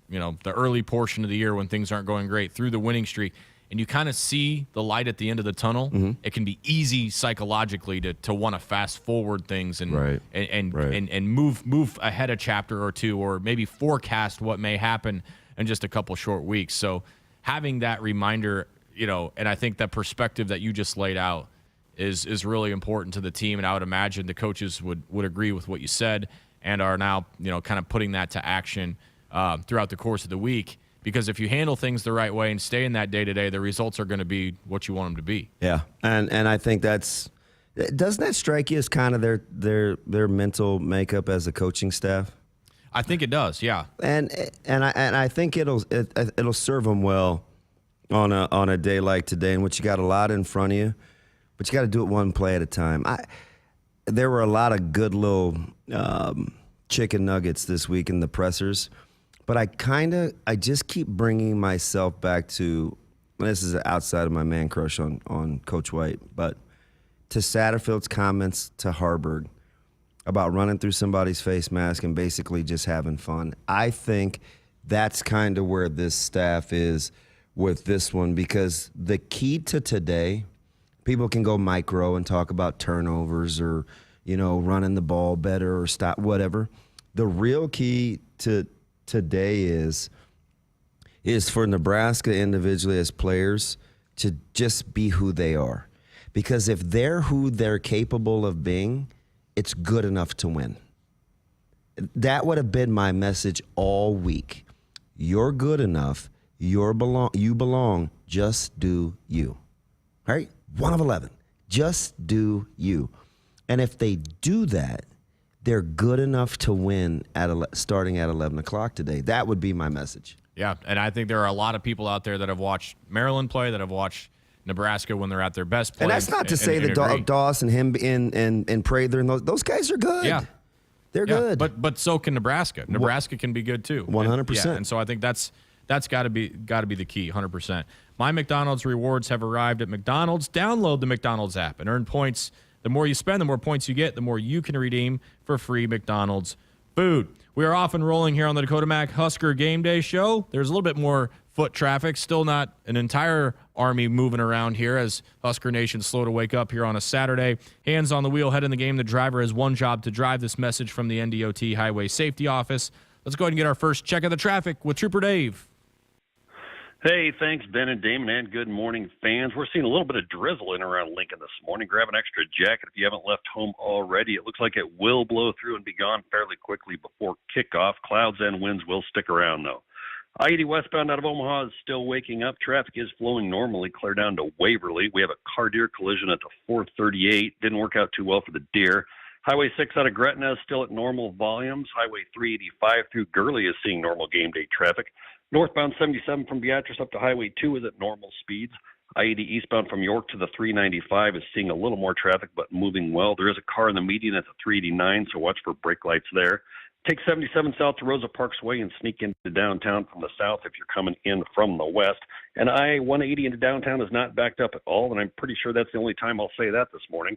the early portion of the year when things aren't going great, through the winning streak, and you kind of see the light at the end of the tunnel, it can be easy psychologically to want to fast forward things and move ahead a chapter or two, or maybe forecast what may happen in just a couple short weeks. So having that reminder, and I think that perspective that you just laid out is really important to the team, and I would imagine the coaches would agree with what you said and are now kind of putting that to action throughout the course of the week. Because if you handle things the right way and stay in that day-to-day, the results are going to be what you want them to be. Yeah, and I think doesn't that strike you as kind of their mental makeup as a coaching staff? I think it does, yeah. And I think it'll serve them well on a day like today, in which you got a lot in front of you, but you got to do it one play at a time. There were a lot of good little chicken nuggets this week in the pressers, but I just keep bringing myself back to, and this is outside of my man crush on Coach White, but to Satterfield's comments to Harburg about running through somebody's face mask and basically just having fun. I think that's kind of where this staff is with this one, because the key to today, people can go micro and talk about turnovers or, running the ball better or stop, whatever. The real key to today is for Nebraska individually as players to just be who they are. Because if they're who they're capable of being, it's good enough to win. That would have been my message all week. You're good enough. You belong. Just do you. All right? 1 of 11. Just do you. And if they do that, they're good enough to win starting at 11 o'clock today. That would be my message. Yeah, and I think there are a lot of people out there that have watched Maryland play, that have watched Nebraska when they're at their best play. And that's not to say that Doss and him and Prather and those guys are good. Yeah. They're good. But so can Nebraska. Nebraska can be good too. 100%. And so I think that's got to be the key, 100%. My McDonald's rewards have arrived at McDonald's. Download the McDonald's app and earn points. The more you spend, the more points you get, the more you can redeem for free McDonald's food. We are off and rolling here on the Dakota Mac Husker Game Day show. There's a little bit more foot traffic, still not an entire army moving around here as Husker Nation's slow to wake up here on a Saturday. Hands on the wheel, head in the game. The driver has one job to drive. This message from the NDOT Highway Safety Office. Let's go ahead and get our first check of the traffic with Trooper Dave. Hey, thanks, Ben and Damon, and good morning, fans. We're seeing a little bit of drizzle in around Lincoln this morning. Grab an extra jacket if you haven't left home already. It looks like it will blow through and be gone fairly quickly before kickoff. Clouds and winds will stick around, though. I-80 westbound out of Omaha is still waking up. Traffic is flowing normally, clear down to Waverly. We have a car-deer collision at the 438. Didn't work out too well for the deer. Highway 6 out of Gretna is still at normal volumes. Highway 385 through Gurley is seeing normal game day traffic. Northbound 77 from Beatrice up to Highway 2 is at normal speeds. I-80 eastbound from York to the 395 is seeing a little more traffic, but moving well. There is a car in the median at the 389, so watch for brake lights there. Take 77 south to Rosa Parks Way and sneak into downtown from the south if you're coming in from the west. And I-180 into downtown is not backed up at all, and I'm pretty sure that's the only time I'll say that this morning.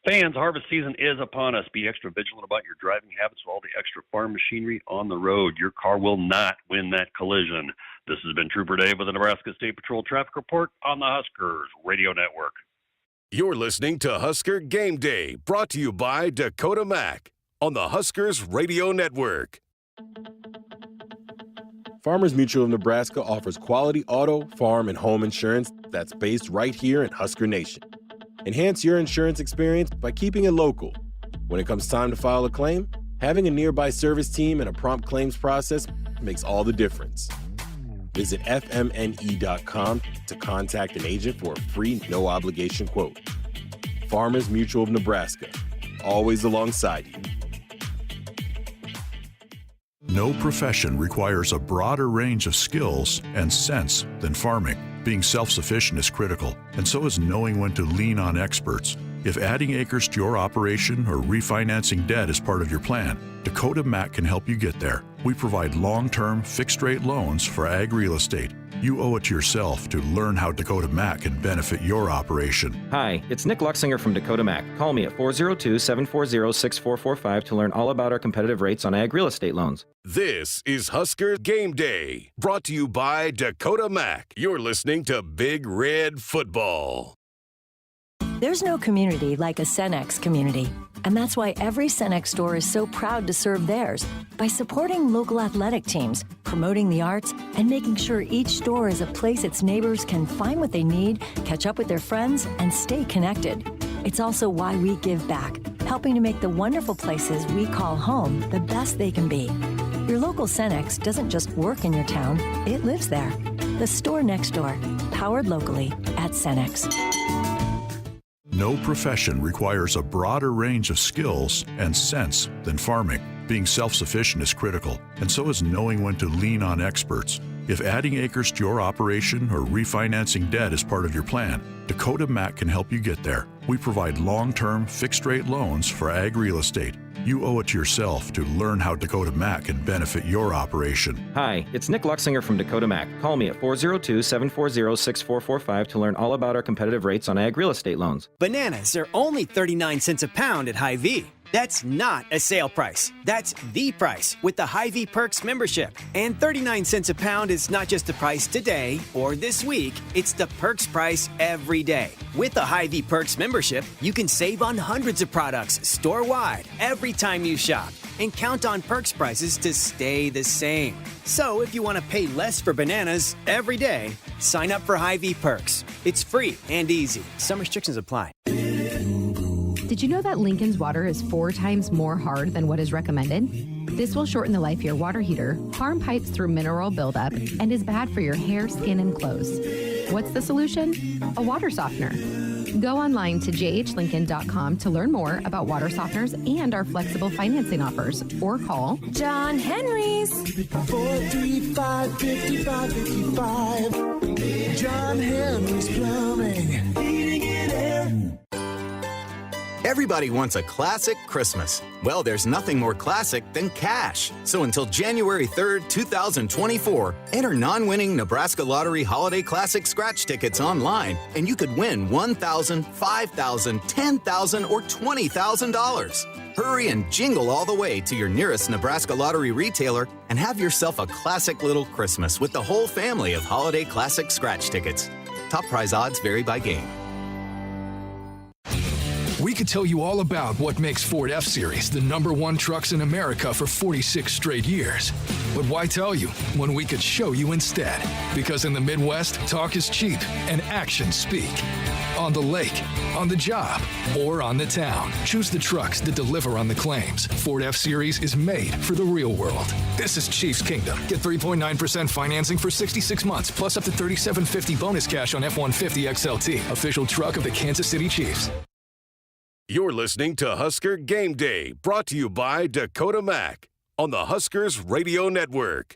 Fans, harvest season is upon us. Be extra vigilant about your driving habits with all the extra farm machinery on the road. Your car will not win that collision. This has been Trooper Dave with the Nebraska State Patrol Traffic Report on the Huskers Radio Network. You're listening to Husker Game Day, brought to you by Dakota Mac on the Huskers Radio Network. Farmers Mutual of Nebraska offers quality auto, farm, and home insurance that's based right here in Husker Nation. Enhance your insurance experience by keeping it local. When it comes time to file a claim, having a nearby service team and a prompt claims process makes all the difference. Visit fmne.com to contact an agent for a free, no-obligation quote. Farmers Mutual of Nebraska, always alongside you. No profession requires a broader range of skills and sense than farming. Being self-sufficient is critical, and so is knowing when to lean on experts. If adding acres to your operation or refinancing debt is part of your plan, Dakota Mac can help you get there. We provide long-term, fixed-rate loans for ag real estate. You owe it to yourself to learn how Dakota Mac can benefit your operation. Hi, it's Nick Luxinger from Dakota Mac. Call me at 402-740-6445 to learn all about our competitive rates on ag real estate loans. This is Husker Game Day, brought to you by Dakota Mac. You're listening to Big Red Football. There's no community like a Cenex community. And that's why every Cenex store is so proud to serve theirs by supporting local athletic teams, promoting the arts, and making sure each store is a place its neighbors can find what they need, catch up with their friends, and stay connected. It's also why we give back, helping to make the wonderful places we call home the best they can be. Your local Cenex doesn't just work in your town, it lives there. The store next door, powered locally at Cenex. No profession requires a broader range of skills and sense than farming. Being self-sufficient is critical, and so is knowing when to lean on experts. If adding acres to your operation or refinancing debt is part of your plan, Dakota Mac can help you get there. We provide long-term, fixed-rate loans for ag real estate. You owe it to yourself to learn how Dakota Mac can benefit your operation. Hi, it's Nick Luxinger from Dakota Mac. Call me at 402-740-6445 to learn all about our competitive rates on ag real estate loans. Bananas are only 39 cents a pound at Hy-Vee. That's not a sale price. That's the price with the Hy-Vee Perks membership. And 39 cents a pound is not just the price today or this week, it's the Perks price every day. With the Hy-Vee Perks membership, you can save on hundreds of products store-wide every time you shop and count on Perks prices to stay the same. So if you want to pay less for bananas every day, sign up for Hy-Vee Perks. It's free and easy. Some restrictions apply. Did you know that Lincoln's water is 4 times more hard than what is recommended? This will shorten the life of your water heater, harm pipes through mineral buildup, and is bad for your hair, skin, and clothes. What's the solution? A water softener. Go online to jhlincoln.com to learn more about water softeners and our flexible financing offers, or call John Henry's 435-5555. John Henry's Plumbing. Heating and air. Everybody wants a classic Christmas. Well, there's nothing more classic than cash. So until January 3rd, 2024, enter non-winning Nebraska Lottery Holiday Classic scratch tickets online, and you could win $1,000, $5,000, $10,000, or $20,000. Hurry and jingle all the way to your nearest Nebraska Lottery retailer and have yourself a classic little Christmas with the whole family of Holiday Classic scratch tickets. Top prize odds vary by game. We could tell you all about what makes Ford F-Series the #1 trucks in America for 46 straight years. But why tell you when we could show you instead? Because in the Midwest, talk is cheap and actions speak. On the lake, on the job, or on the town, choose the trucks that deliver on the claims. Ford F-Series is made for the real world. This is Chiefs Kingdom. Get 3.9% financing for 66 months, plus up to $3,750 bonus cash on F-150 XLT, official truck of the Kansas City Chiefs. You're listening to Husker Game Day, brought to you by Dakota Mac on the Huskers Radio Network.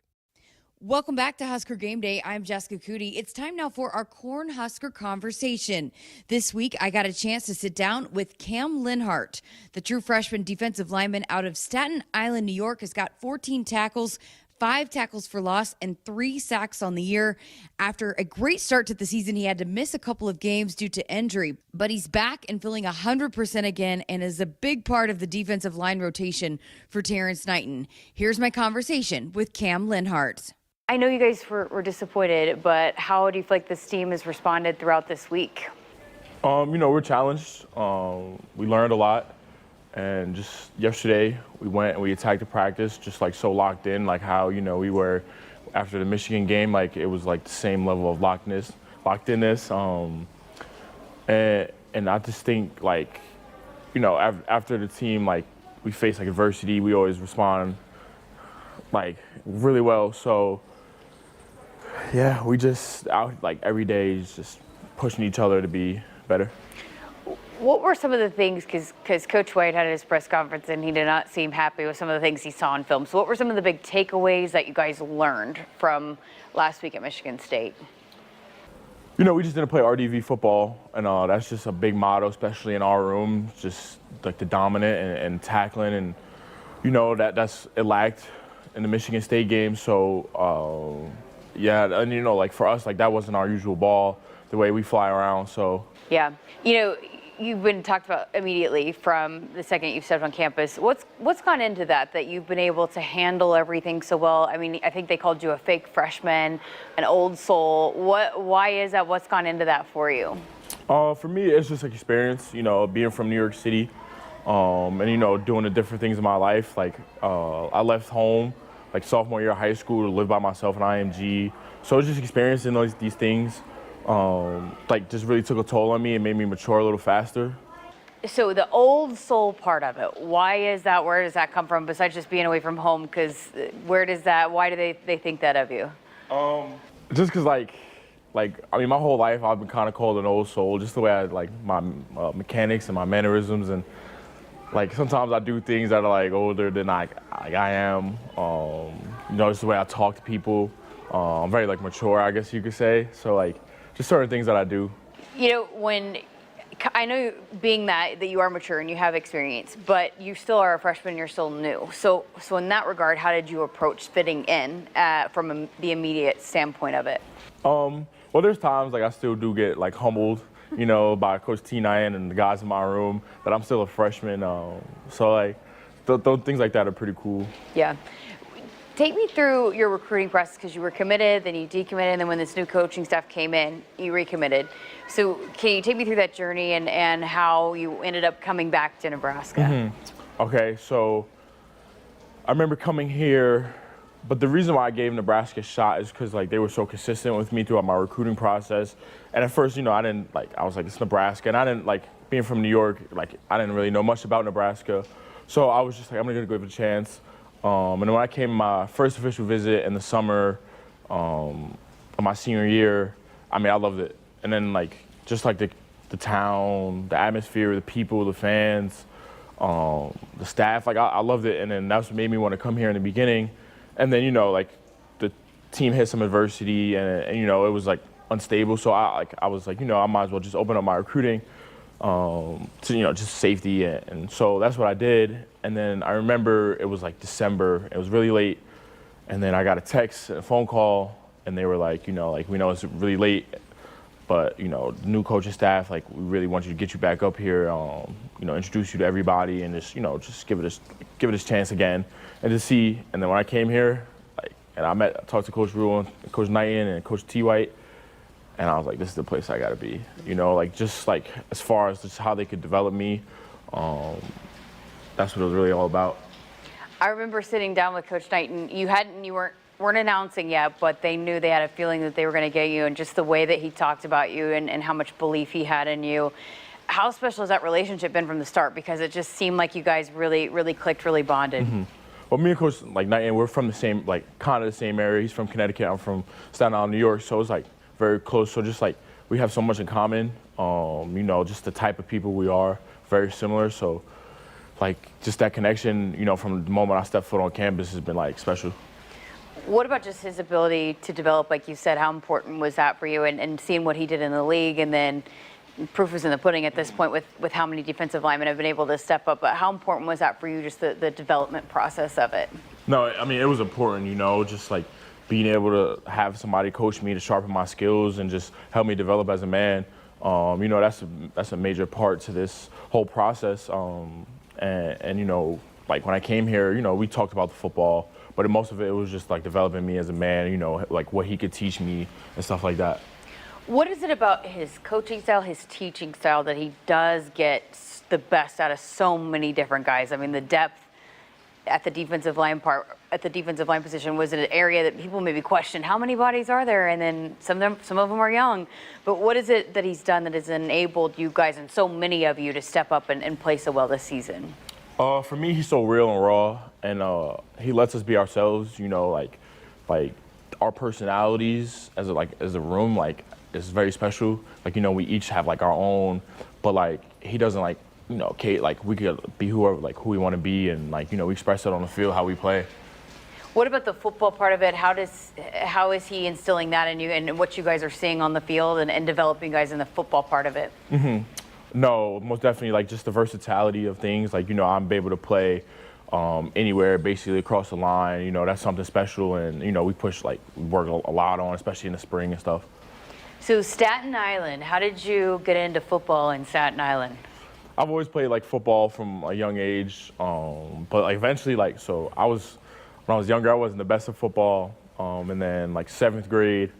Welcome back to Husker Game Day. I'm Jessica Cootie. It's time now for our Cornhusker conversation. This week, I got a chance to sit down with Cam Linhart. The true freshman defensive lineman out of Staten Island, New York, has got 14 tackles, 5 tackles for loss, and 3 sacks on the year. After a great start to the season, he had to miss a couple of games due to injury, but he's back and feeling 100% again and is a big part of the defensive line rotation for Terrence Knighton. Here's my conversation with Cam Linhart. I know you guys were disappointed, but how do you feel like this team has responded throughout this week? We're challenged. We learned a lot. And just yesterday, we went and we attacked the practice, just like so locked in, like how, we were after the Michigan game, like it was like the same level of locked inness. And I just think like, after the team, like we face like adversity, we always respond like really well. So yeah, we just out like every day is just pushing each other to be better. What were some of the things, because Coach White had his press conference and he did not seem happy with some of the things he saw on film. So what were some of the big takeaways that you guys learned from last week at Michigan State? We just didn't play RDV football, and that's just a big motto, especially in our room, just like the dominant and tackling, and it lacked in the Michigan State game. So yeah, and like for us, like that wasn't our usual ball, the way we fly around. So yeah, you've been talked about immediately from the second you've stepped on campus. What's gone into that you've been able to handle everything so well? I mean, I think they called you a fake freshman, an old soul. Why is that? What's gone into that for you? For me, it's just like experience, being from New York City, and doing the different things in my life. Like I left home like sophomore year of high school to live by myself in IMG. So it's just experiencing these things. Just really took a toll on me and made me mature a little faster. So the old soul part of it, why is that? Where does that come from besides just being away from home? Because why do they think that of you? Just because my whole life I've been kind of called an old soul, just the way I like my mechanics and my mannerisms, and like sometimes I do things that are like older than I am. Just the way I talk to people. I'm very like mature, I guess you could say. So like just certain things that I do. When I know being that you are mature and you have experience, but you still are a freshman, you're still new. So in that regard, how did you approach fitting in from the immediate standpoint of it? Well, there's times like I still do get like humbled, by Coach T. Nyan and the guys in my room that I'm still a freshman. So like things like that are pretty cool. Yeah. Take me through your recruiting process, because you were committed, then you decommitted, and then when this new coaching staff came in, you recommitted. So can you take me through that journey and how you ended up coming back to Nebraska? Mm-hmm. Okay, so I remember coming here, but the reason why I gave Nebraska a shot is because like they were so consistent with me throughout my recruiting process. And at first, I was like, it's Nebraska, and I didn't like being from New York, like I didn't really know much about Nebraska. So I was just like, I'm gonna give it a chance. And then when I came my first official visit in the summer of my senior year, I loved it. And then like just like the the town, the atmosphere, the people, the fans, the staff. Like I loved it, and then that's what made me want to come here in the beginning. And then like the team hit some adversity, and it was like unstable. So I was like I might as well just open up my recruiting to just safety, and so that's what I did. And then I remember it was like December. It was really late, and then I got a text, a phone call, and they were like, we know it's really late, but the new coaching staff, like, we really want you to get you back up here, introduce you to everybody, and just give it a chance again, and to see. And then when I came here, and I talked to Coach Rule, Coach Knighton, and Coach T. White, and I was like, this is the place I gotta be. Just as far as just how they could develop me, that's what it was really all about. I remember sitting down with Coach Knighton. You weren't announcing yet, but they knew they had a feeling that they were going to get you, and just the way that he talked about you and how much belief he had in you. How special has that relationship been from the start? Because it just seemed like you guys really, really clicked, really bonded. Mm-hmm. Well, me and Coach Knighton, we're from the same, kind of the same area. He's from Connecticut. I'm from Staten Island, New York. So it's very close. So just we have so much in common. Just the type of people we are, very similar. So just that connection, from the moment I stepped foot on campus has been special. What about just his ability to develop, like you said, how important was that for you, and seeing what he did in the league, and then proof is in the pudding at this point with how many defensive linemen have been able to step up, but how important was that for you, just the development process of it? No, I mean, it was important, just being able to have somebody coach me to sharpen my skills and just help me develop as a man. That's a major part to this whole process. And when I came here, we talked about the football, but most of it was just developing me as a man, what he could teach me and stuff like that. What is it about his coaching style, his teaching style, that he does get the best out of so many different guys? I mean, the depth at the defensive line position was an area that people maybe question, how many bodies are there? And then some of them are young. But what is it that he's done that has enabled you guys, and so many of you, to step up and play so well this season? For me, he's so real and raw, and he lets us be ourselves. Our personalities as a room, is very special. We each have our own, but he doesn't we could be whoever who we want to be, and we express it on the field how we play. What about the football part of it? How is he instilling that in you, and what you guys are seeing on the field, and developing guys in the football part of it? Mm-hmm. No, most definitely just the versatility of things. I'm able to play anywhere, basically across the line. That's something special, and we push we work a lot on, especially in the spring and stuff. So Staten Island, how did you get into football in Staten Island? I've always played football from a young age, but eventually when I was younger, I wasn't the best at football, and then 7th grade.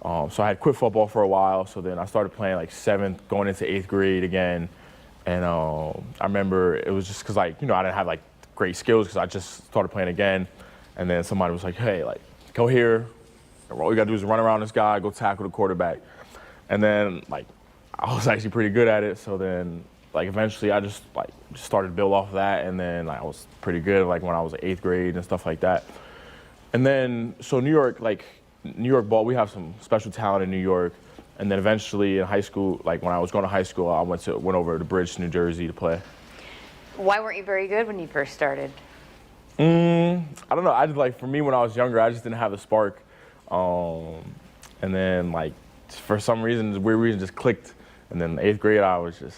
So I had quit football for a while, so then I started playing 7th, going into 8th grade again. And I remember it was just because I didn't have great skills, because I just started playing again. And then somebody was like, hey, go here. All you gotta do is run around this guy, go tackle the quarterback. And then I was actually pretty good at it. So then eventually I just started to build off of that. And then I was pretty good when I was in 8th grade and stuff like that. And then, so New York ball, we have some special talent in New York. And then eventually in high school, when I was going to high school, I went over to Bridge to New Jersey to play. Why weren't you very good when you first started? I don't know. For me, when I was younger, I just didn't have the spark. And then for some reason, weird reason, just clicked. And then 8th grade, I was just.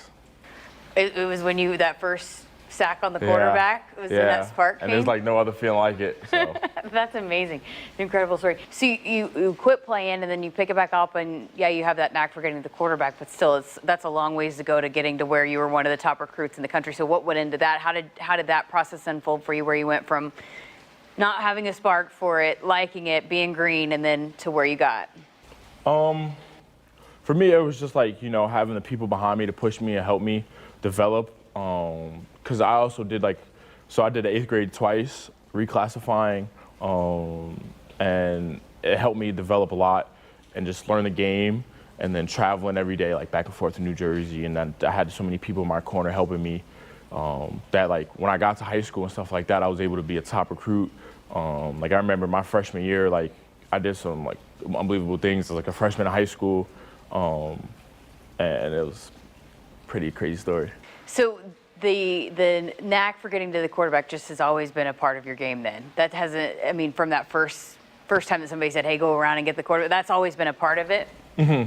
It was when that first sack on the quarterback? It was when that spark came? And there's no other feeling like it. So. That's amazing. Incredible story. So you quit playing, and then you pick it back up, and you have that knack for getting the quarterback, but still that's a long ways to go to getting to where you were one of the top recruits in the country. So what went into that? How did that process unfold for you, where you went from not having a spark for it, liking it, being green, and then to where you got? For me, it was just having the people behind me to push me and help me develop. Because I also did so I did the 8th grade twice, reclassifying, and it helped me develop a lot and just learn the game, and then traveling every day back and forth to New Jersey, and then I had so many people in my corner helping me that when I got to high school and stuff like that, I was able to be a top recruit. I remember my freshman year, I did some unbelievable things as a freshman in high school, and it was pretty crazy story. So the knack for getting to the quarterback just has always been a part of your game then? That hasn't, I mean, from that first time that somebody said, hey, go around and get the quarterback, that's always been a part of it?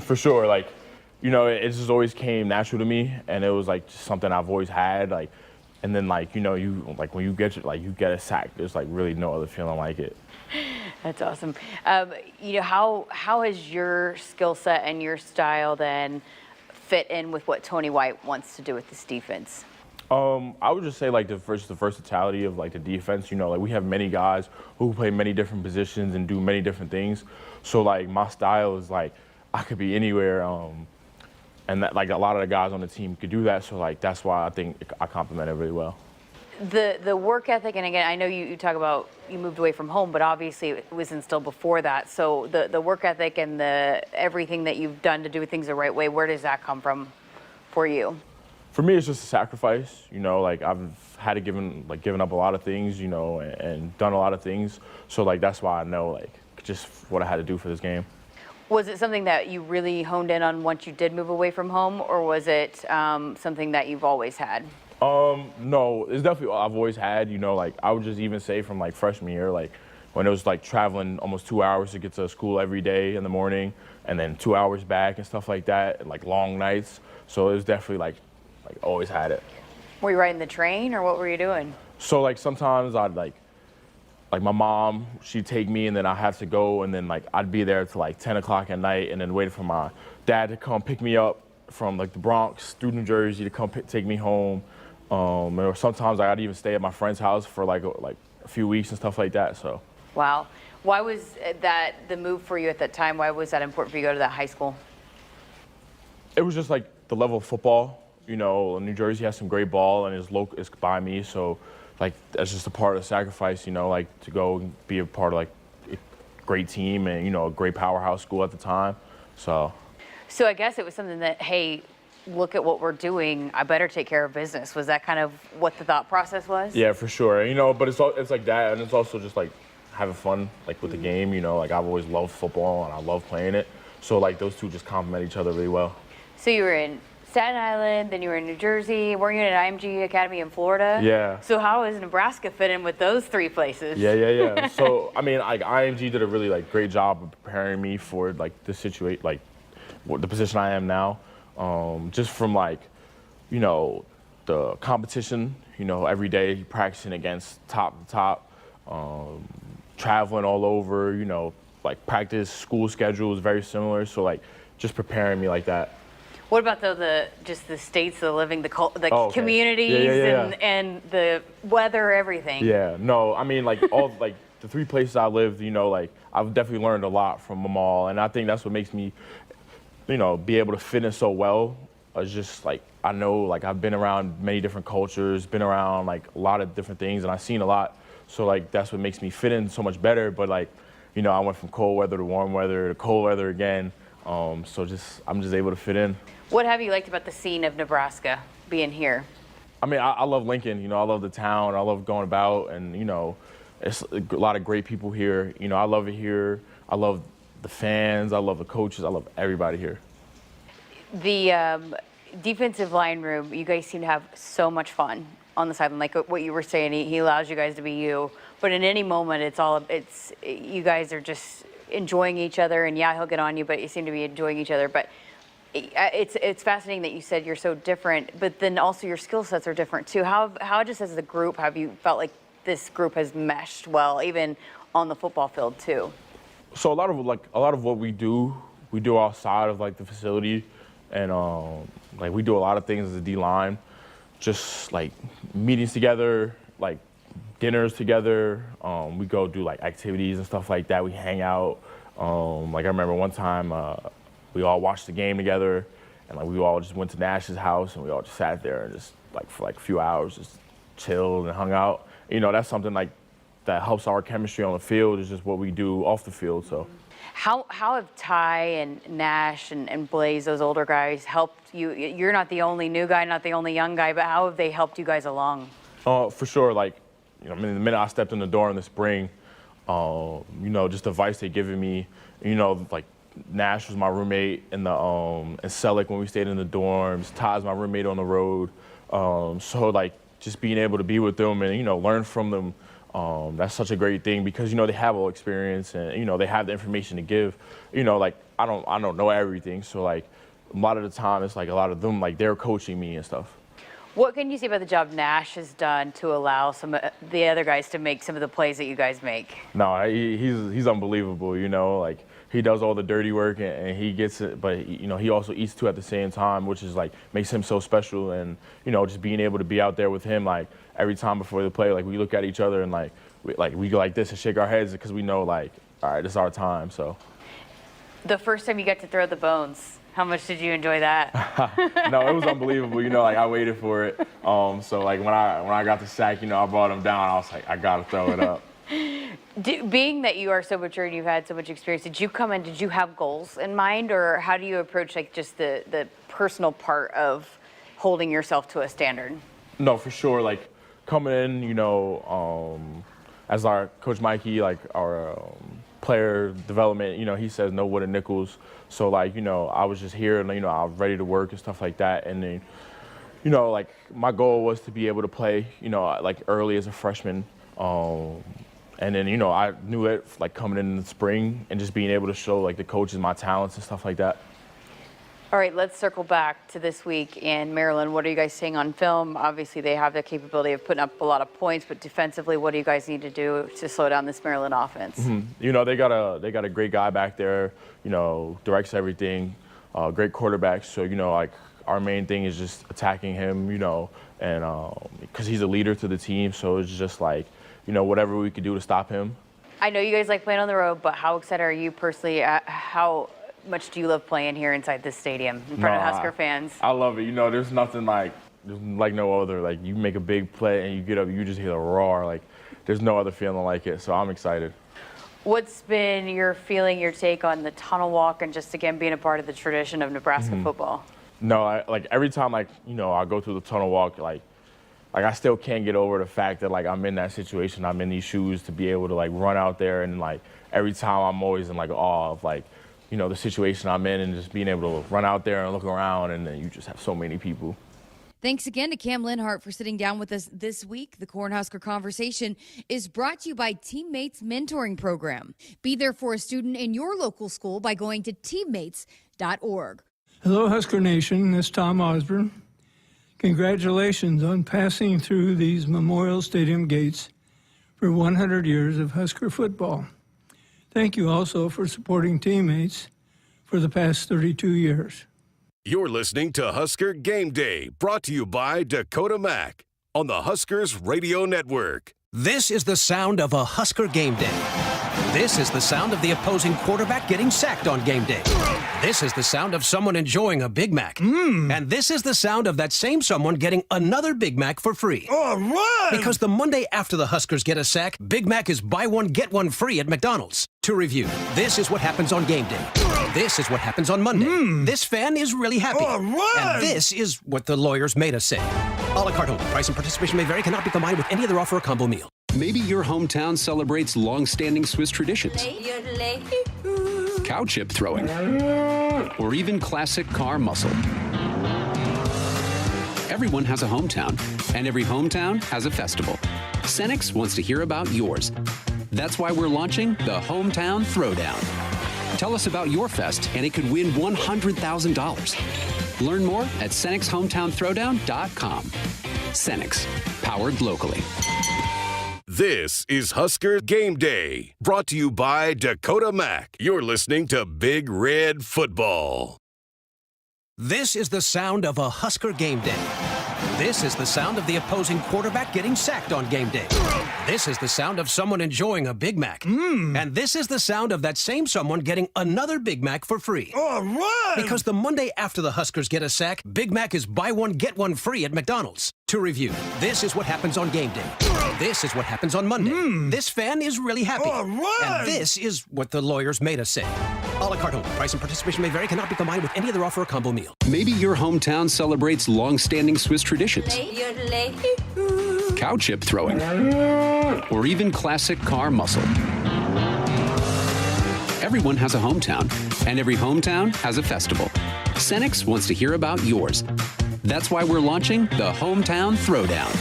For sure. Like, you know, it just always came natural to me, and it was like just something I've always had. Like, and then like, you know, you like when you get a sack, there's like really no other feeling like it. That's awesome. You know, how has your skill set and your style then fit in with what Tony White wants to do with this defense? I would just say like the versatility of like the defense. You know, like we have many guys who play many different positions and do many different things. So like my style is like I could be anywhere, and that like a lot of the guys on the team could do that. So like that's why I think I complement it really well. The work ethic, and again, I know you talk about you moved away from home, but obviously it was instilled before that. So the work ethic and the everything that you've done to do things the right way, where does that come from for you? For me, it's just a sacrifice. You know, like I've had to given up a lot of things, you know, and done a lot of things. So like that's why I know like just what I had to do for this game. Was it something that you really honed in on once you did move away from home, or was it something that you've always had? No, it's definitely I've always had. You know, like I would just even say from like freshman year, like when it was like traveling almost 2 hours to get to school every day in the morning, and then 2 hours back and stuff like that, and like long nights. So it was definitely like always had it. Were you riding the train, or what were you doing? So like sometimes I'd like my mom, she'd take me, and then I have to go, and then like I'd be there till like 10 o'clock at night, and then wait for my dad to come pick me up from like the Bronx through New Jersey to come take me home. Or sometimes I'd even stay at my friend's house for like a few weeks and stuff like that. So. Wow. Why was that the move for you at that time? Why was that important for you to go to that high school? It was just like the level of football. You know, New Jersey has some great ball, and it's by me, so like that's just a part of the sacrifice. You know, like to go and be a part of like a great team and, you know, a great powerhouse school at the time. So I guess it was something that, hey, look at what we're doing, I better take care of business. Was that kind of what the thought process was? Yeah, for sure. You know, but it's like that, and it's also just like having fun like with the game. You know, like I've always loved football and I love playing it. So like those two just complement each other really well. So you were in Staten Island, then you were in New Jersey. Were you at IMG Academy in Florida? Yeah. So how does Nebraska fit in with those three places? Yeah. So I mean, like IMG did a really like great job of preparing me for like the situation, like the position I am now. Just from like, you know, the competition, you know, every day practicing against top to top, traveling all over, you know, like practice, school schedule is very similar. So like just preparing me like that. What about the states, the living, the okay. communities Yeah. and the weather, everything? Yeah, no, I mean like all like the three places I lived, you know, like I've definitely learned a lot from them all, and I think that's what makes me, you know, be able to fit in so well. It's just like I know like I've been around many different cultures, been around like a lot of different things, and I've seen a lot. So like that's what makes me fit in so much better. But like, you know, I went from cold weather to warm weather to cold weather again. So I'm just able to fit in. What have you liked about the scene of Nebraska being here? I mean, I love Lincoln. You know, I love the town. I love going about, and you know, it's a lot of great people here. You know, I love it here. I love the fans. I love the coaches. I love everybody here. The defensive line room, you guys seem to have so much fun on the sideline. Like what you were saying, he allows you guys to be you. But in any moment, it's you guys are just enjoying each other. And yeah, he'll get on you, but you seem to be enjoying each other. But it's fascinating that you said you're so different, but then also your skill sets are different too. How just as a group have you felt like this group has meshed well, even on the football field too? So a lot of what we do outside of like the facility, and like we do a lot of things as a D line, just like meetings together, like dinners together. We go do like activities and stuff like that. We hang out. Like I remember one time. We all watched the game together, and like we all just went to Nash's house, and we all just sat there and just like for like a few hours just chilled and hung out. You know, that's something like that helps our chemistry on the field. Is just what we do off the field. So, how have Ty and Nash and Blaze, those older guys, helped you? You're not the only new guy, not the only young guy, but how have they helped you guys along? For sure. Like, you know, I mean, the minute I stepped in the door in the spring, you know, just the advice they've given me, you know, like Nash was my roommate in Selleck when we stayed in the dorms. Todd's my roommate on the road. So like just being able to be with them and, learn from them, that's such a great thing because, they have all experience and, they have the information to give. Like I don't know everything. So like a lot of the time it's like a lot of them, like they're coaching me and stuff. What can you say about the job Nash has done to allow some of the other guys to make some of the plays that you guys make? No, he's unbelievable, like he does all the dirty work and he gets it, but he also eats too at the same time, which is like makes him so special. And just being able to be out there with him, like every time before the play, like we look at each other and we go like this and shake our heads because we know like, all right, this is our time. So the first time you got to throw the bones, how much did you enjoy that? No, it was unbelievable. Like I waited for it. So like when I got the sack, I brought him down. I was like, I gotta throw it up. Being that you are so mature and you've had so much experience, did you have goals in mind, or how do you approach like just the personal part of holding yourself to a standard? No, for sure. Like coming in, as our coach Mikey, like our player development, he says no wooden nickels. So like, I was just here and, I was ready to work and stuff like that. And then, like my goal was to be able to play, like early as a freshman. And then, I knew it like coming in the spring and just being able to show like the coaches my talents and stuff like that. All right, let's circle back to this week in Maryland. What are you guys seeing on film? Obviously, they have the capability of putting up a lot of points, but defensively, what do you guys need to do to slow down this Maryland offense? Mm-hmm. They got a great guy back there, directs everything, great quarterback. So, like our main thing is just attacking him, and because he's a leader to the team. So it's just like, whatever we could do to stop him. I know you guys like playing on the road, but how excited are you personally? How much do you love playing here inside this stadium in front of Husker fans? I love it. There's nothing like no other. Like you make a big play and you get up, you just hear the roar. Like there's no other feeling like it. So I'm excited. What's been your take on the tunnel walk and just again being a part of the tradition of Nebraska football? No, like every time I go through the tunnel walk, like I still can't get over the fact that like I'm in that situation. I'm in these shoes to be able to like run out there and like every time I'm always in like awe of like, the situation I'm in and just being able to run out there and look around and then you just have so many people. Thanks again to Cam Linhart for sitting down with us this week. The Cornhusker Conversation is brought to you by Teammates Mentoring Program. Be there for a student in your local school by going to teammates.org. Hello, Husker Nation. This is Tom Osborne. Congratulations on passing through these Memorial Stadium gates for 100 years of Husker football. Thank you also for supporting Teammates for the past 32 years. You're listening to Husker Game Day, brought to you by Dakota Mac on the Huskers Radio Network. This is the sound of a Husker Game Day. This is the sound of the opposing quarterback getting sacked on game day. This is the sound of someone enjoying a Big Mac. And this is the sound of that same someone getting another Big Mac for free. All right! Because the Monday after the Huskers get a sack, Big Mac is buy one, get one free at McDonald's. To review, this is what happens on game day. This is what happens on Monday. This fan is really happy. All right! And this is what the lawyers made us say. A la carte only. Price and participation may vary. Cannot be combined with any other offer or combo meal. Maybe your hometown celebrates long-standing Swiss traditions. Cow chip throwing. Or even classic car muscle. Everyone has a hometown, and every hometown has a festival. Senex wants to hear about yours. That's why we're launching the Hometown Throwdown. Tell us about your fest, and it could win $100,000. Learn more at CenexHometownThrowdown.com. Senex, powered locally. This is Husker Game Day, brought to you by Dakota Mac. You're listening to Big Red Football. This is the sound of a Husker Game Day. This is the sound of the opposing quarterback getting sacked on game day. This is the sound of someone enjoying a Big Mac. And this is the sound of that same someone getting another Big Mac for free. All right! Because the Monday after the Huskers get a sack, Big Mac is buy one, get one free at McDonald's. To review, this is what happens on game day. This is what happens on Monday. This fan is really happy. All right! And this is what the lawyers made us say. A la carte only. Price and participation may vary. Cannot be combined with any other offer or combo meal. Maybe your hometown celebrates long-standing Swiss traditions. Cow chip throwing. Or even classic car muscle. Everyone has a hometown, and every hometown has a festival. Cenex wants to hear about yours. That's why we're launching the Hometown Throwdown.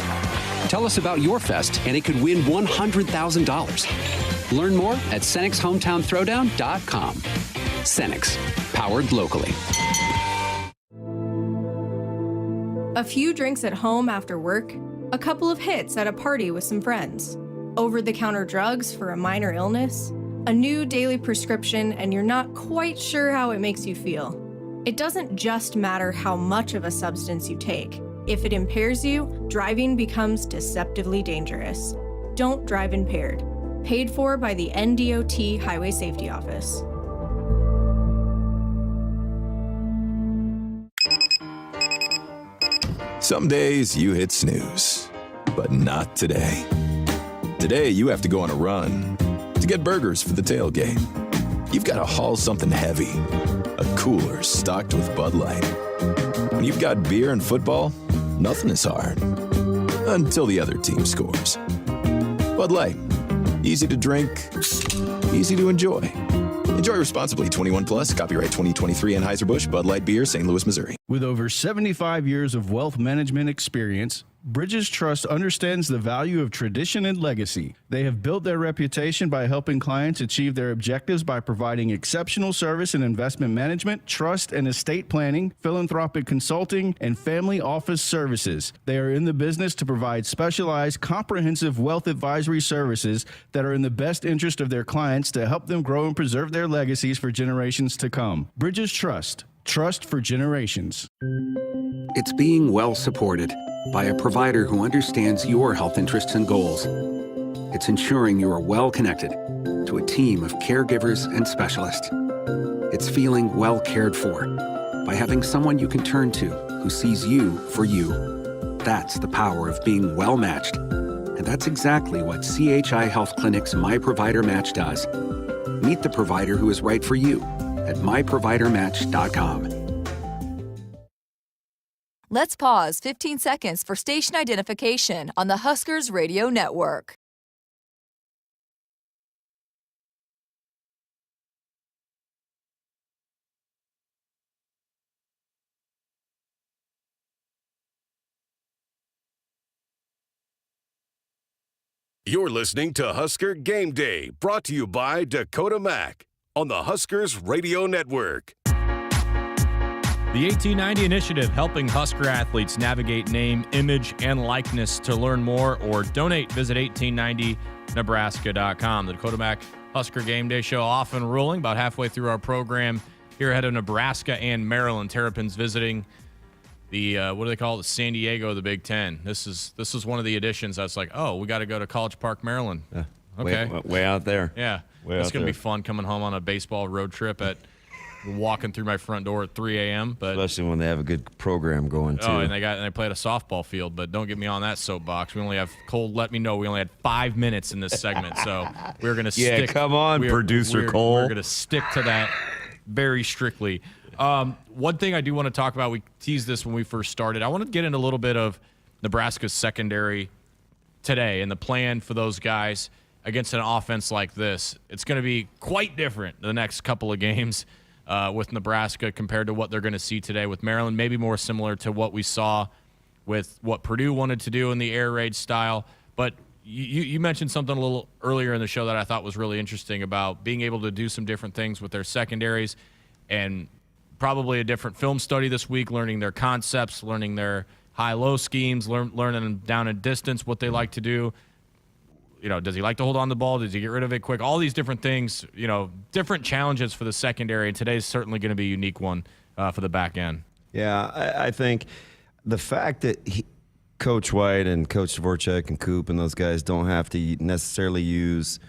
Tell us about your fest, and it could win $100,000. Learn more at CenexHometownThrowdown.com. Cenex, powered locally. A few drinks at home after work, a couple of hits at a party with some friends, over-the-counter drugs for a minor illness, a new daily prescription, and you're not quite sure how it makes you feel. It doesn't just matter how much of a substance you take. If it impairs you, driving becomes deceptively dangerous. Don't drive impaired. Paid for by the NDOT Highway Safety Office. Some days you hit snooze, but not today. Today you have to go on a run to get burgers for the tailgate. You've got to haul something heavy, a cooler stocked with Bud Light. When you've got beer and football, nothing is hard until the other team scores. Bud Light, easy to drink, easy to enjoy. Enjoy responsibly. 21 plus. Copyright 2023 Anheuser-Busch Bud Light Beer, St. Louis, Missouri. With over 75 years of wealth management experience, Bridges Trust understands the value of tradition and legacy. They have built their reputation by helping clients achieve their objectives by providing exceptional service in investment management, trust and estate planning, philanthropic consulting, and family office services. They are in the business to provide specialized, comprehensive wealth advisory services that are in the best interest of their clients to help them grow and preserve their legacies for generations to come. Bridges Trust. Trust for generations. It's being well supported by a provider who understands your health interests and goals. It's ensuring you are well connected to a team of caregivers and specialists. It's feeling well cared for by having someone you can turn to who sees you for you. That's the power of being well matched. And that's exactly what CHI Health Clinic's My Provider Match does. Meet the provider who is right for you at myprovidermatch.com. Let's pause 15 seconds for station identification on the Huskers Radio Network. You're listening to Husker Game Day, brought to you by Dakota Mac on the Huskers Radio Network. The 1890 Initiative, helping Husker athletes navigate name, image, and likeness. To learn more or donate, visit 1890nebraska.com. The Dakota Mac Husker Game Day show off and rolling, about halfway through our program here ahead of Nebraska and Maryland. Terrapins visiting the, what do they call it, San Diego, the Big Ten. This is one of the additions. I was like, oh, we got to go to College Park, Maryland. Okay. Way out there. Yeah. It's going to be fun coming home on a baseball road trip at walking through my front door at 3 a.m. But especially when they have a good program going too. Oh, and they play at a softball field. But don't get me on that soapbox. We only have Cole. Let me know. We only had 5 minutes in this segment, so we're gonna stick. Yeah, come on, producer Cole. We're gonna stick to that very strictly. One thing I do want to talk about. We teased this when we first started. I want to get into a little bit of Nebraska's secondary today and the plan for those guys against an offense like this. It's going to be quite different the next couple of games. With Nebraska compared to what they're going to see today with Maryland, maybe more similar to what we saw with what Purdue wanted to do in the air raid style. But you mentioned something a little earlier in the show that I thought was really interesting about being able to do some different things with their secondaries, and probably a different film study this week, learning their concepts, learning their high-low schemes, learning them down and distance, what they like to do. You know, does he like to hold on the ball? Does he get rid of it quick? All these different things, you know, different challenges for the secondary. And today's certainly going to be a unique one for the back end. Yeah, I think the fact that Coach White and Coach Dvorak and Coop and those guys don't have to necessarily use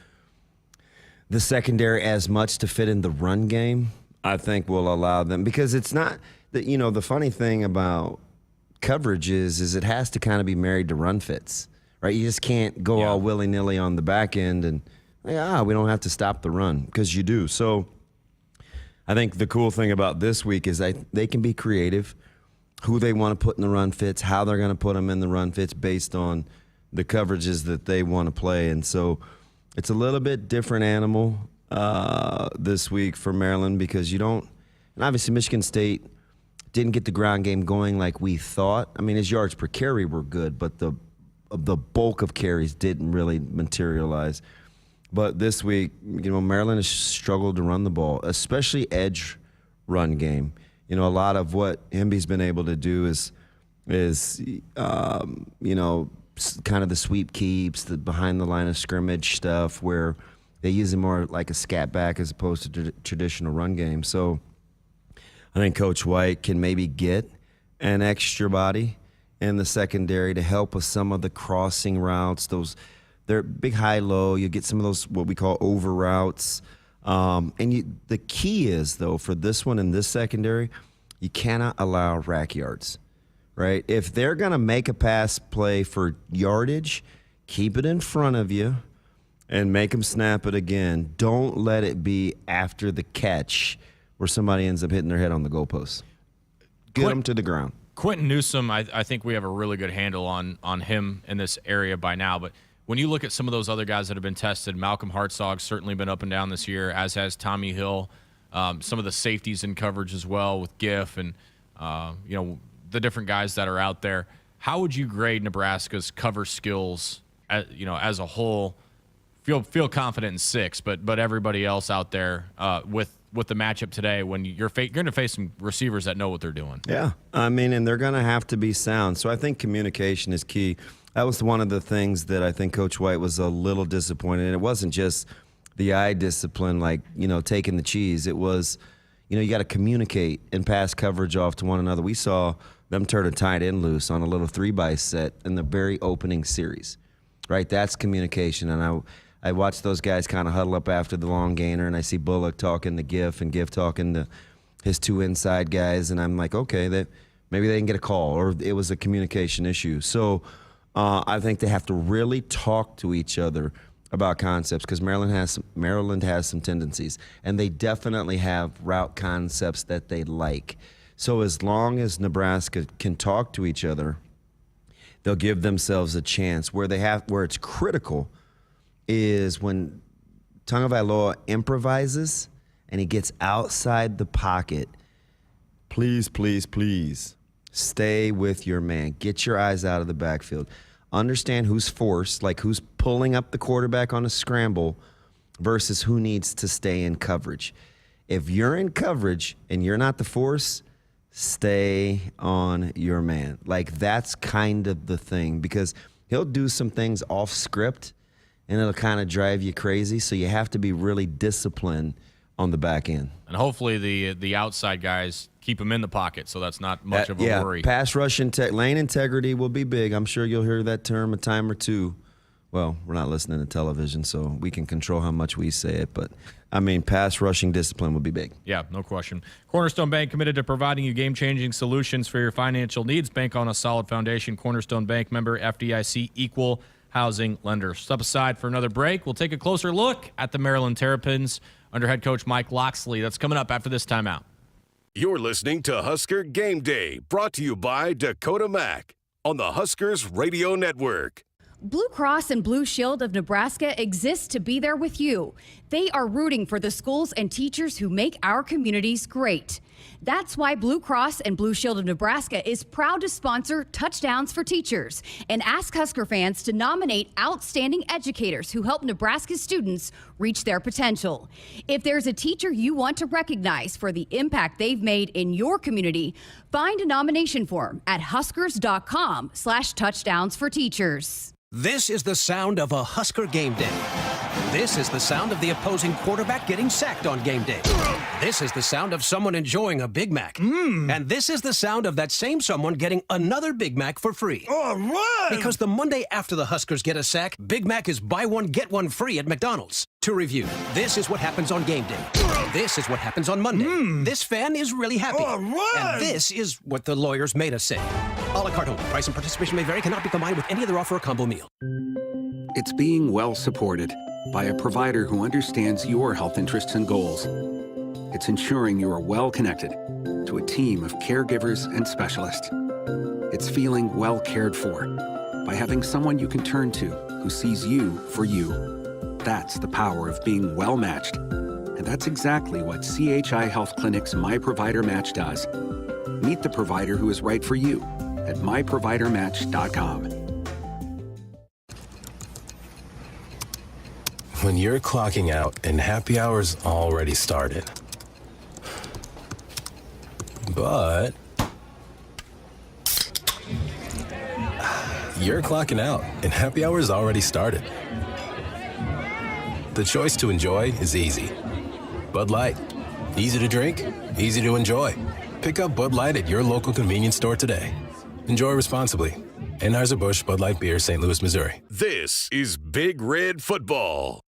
the secondary as much to fit in the run game, I think will allow them. Because it's not that, you know, the funny thing about coverage is it has to kind of be married to run fits. Right, you just can't go all willy-nilly on the back end and, we don't have to stop the run, because you do. So I think the cool thing about this week is they can be creative, who they want to put in the run fits, how they're going to put them in the run fits based on the coverages that they want to play. And so it's a little bit different animal. this week for Maryland because you don't, and obviously Michigan State didn't get the ground game going like we thought. I mean, his yards per carry were good, but the bulk of carries didn't really materialize. But this week, Maryland has struggled to run the ball, especially edge run game. A lot of what Hemby's been able to do is kind of the sweep keeps, the behind the line of scrimmage stuff where they use it more like a scat back as opposed to traditional run game. So I think Coach White can maybe get an extra body in the secondary to help with some of the crossing routes. They're big, high, low. You get some of those what we call over routes. The key is, though, for this one in this secondary, you cannot allow rack yards, right? If they're going to make a pass play for yardage, keep it in front of you and make them snap it again. Don't let it be after the catch where somebody ends up hitting their head on the goalpost. Get them to the ground. Quentin Newsome, I think we have a really good handle on him in this area by now. But when you look at some of those other guys that have been tested, Malcolm Hartzog's certainly been up and down this year, as has Tommy Hill. Some of the safeties in coverage as well with Giff and the different guys that are out there. How would you grade Nebraska's cover skills, as a whole? Feel confident in 6, but everybody else out there with the matchup today, when you're going to face some receivers that know what they're doing. Yeah, and they're going to have to be sound. So I think communication is key. That was one of the things that I think Coach White was a little disappointed in. It wasn't just the eye discipline, taking the cheese. It was, you got to communicate and pass coverage off to one another. We saw them turn a tight end loose on a little 3-by set in the very opening series, right? That's communication. And I watched those guys kind of huddle up after the long gainer, and I see Bullock talking to Giff and Giff talking to his 2 inside guys, and I'm like, okay, maybe they didn't get a call, or it was a communication issue. So I think they have to really talk to each other about concepts because Maryland has some tendencies, and they definitely have route concepts that they like. So as long as Nebraska can talk to each other, they'll give themselves a chance. Where it's critical is when Tagovailoa improvises and he gets outside the pocket. Please, please, please stay with your man. Get your eyes out of the backfield. Understand who's forced, like who's pulling up the quarterback on a scramble versus who needs to stay in coverage. If you're in coverage and you're not the force, stay on your man. That's kind of the thing, because he'll do some things off script and it'll kind of drive you crazy. So you have to be really disciplined on the back end. And hopefully the outside guys keep him in the pocket, so that's not much of a worry. Pass rush lane integrity will be big. I'm sure you'll hear that term a time or two. Well, we're not listening to television, so we can control how much we say it. But, pass rushing discipline will be big. Yeah, no question. Cornerstone Bank, committed to providing you game-changing solutions for your financial needs. Bank on a solid foundation. Cornerstone Bank, member FDIC, equal housing lender. Step aside for another break. We'll take a closer look at the Maryland Terrapins under head coach Mike Locksley. That's coming up after this timeout. You're listening to Husker Game Day, brought to you by Dakota Mac on the Huskers Radio Network. Blue Cross and Blue Shield of Nebraska exists to be there with you. They are rooting for the schools and teachers who make our communities great. That's why Blue Cross and Blue Shield of Nebraska is proud to sponsor Touchdowns for Teachers and ask Husker fans to nominate outstanding educators who help Nebraska students reach their potential. If there's a teacher you want to recognize for the impact they've made in your community, find a nomination form at huskers.com/touchdowns for teachers. This is the sound of a Husker game day. This is the sound of the opposing quarterback getting sacked on game day. This is the sound of someone enjoying a Big Mac. And this is the sound of that same someone getting another Big Mac for free. All right! Because the Monday after the Huskers get a sack, Big Mac is buy one, get one free at McDonald's. To review, this is what happens on game day. This is what happens on Monday. This fan is really happy. All right! And this is what the lawyers made us say. A la carte only. Price and participation may vary. Cannot be combined with any other offer or combo meal. It's being well supported by a provider who understands your health interests and goals. It's ensuring you are well connected to a team of caregivers and specialists. It's feeling well cared for by having someone you can turn to who sees you for you. That's the power of being well matched And that's exactly what CHI Health Clinic's My Provider Match does. Meet the provider who is right for you at myprovidermatch.com. When you're clocking out and happy hour's already started. But you're clocking out and happy hour's already started. The choice to enjoy is easy. Bud Light. Easy to drink, easy to enjoy. Pick up Bud Light at your local convenience store today. Enjoy responsibly. Anheuser-Busch Bud Light Beer, St. Louis, Missouri. This is Big Red Football.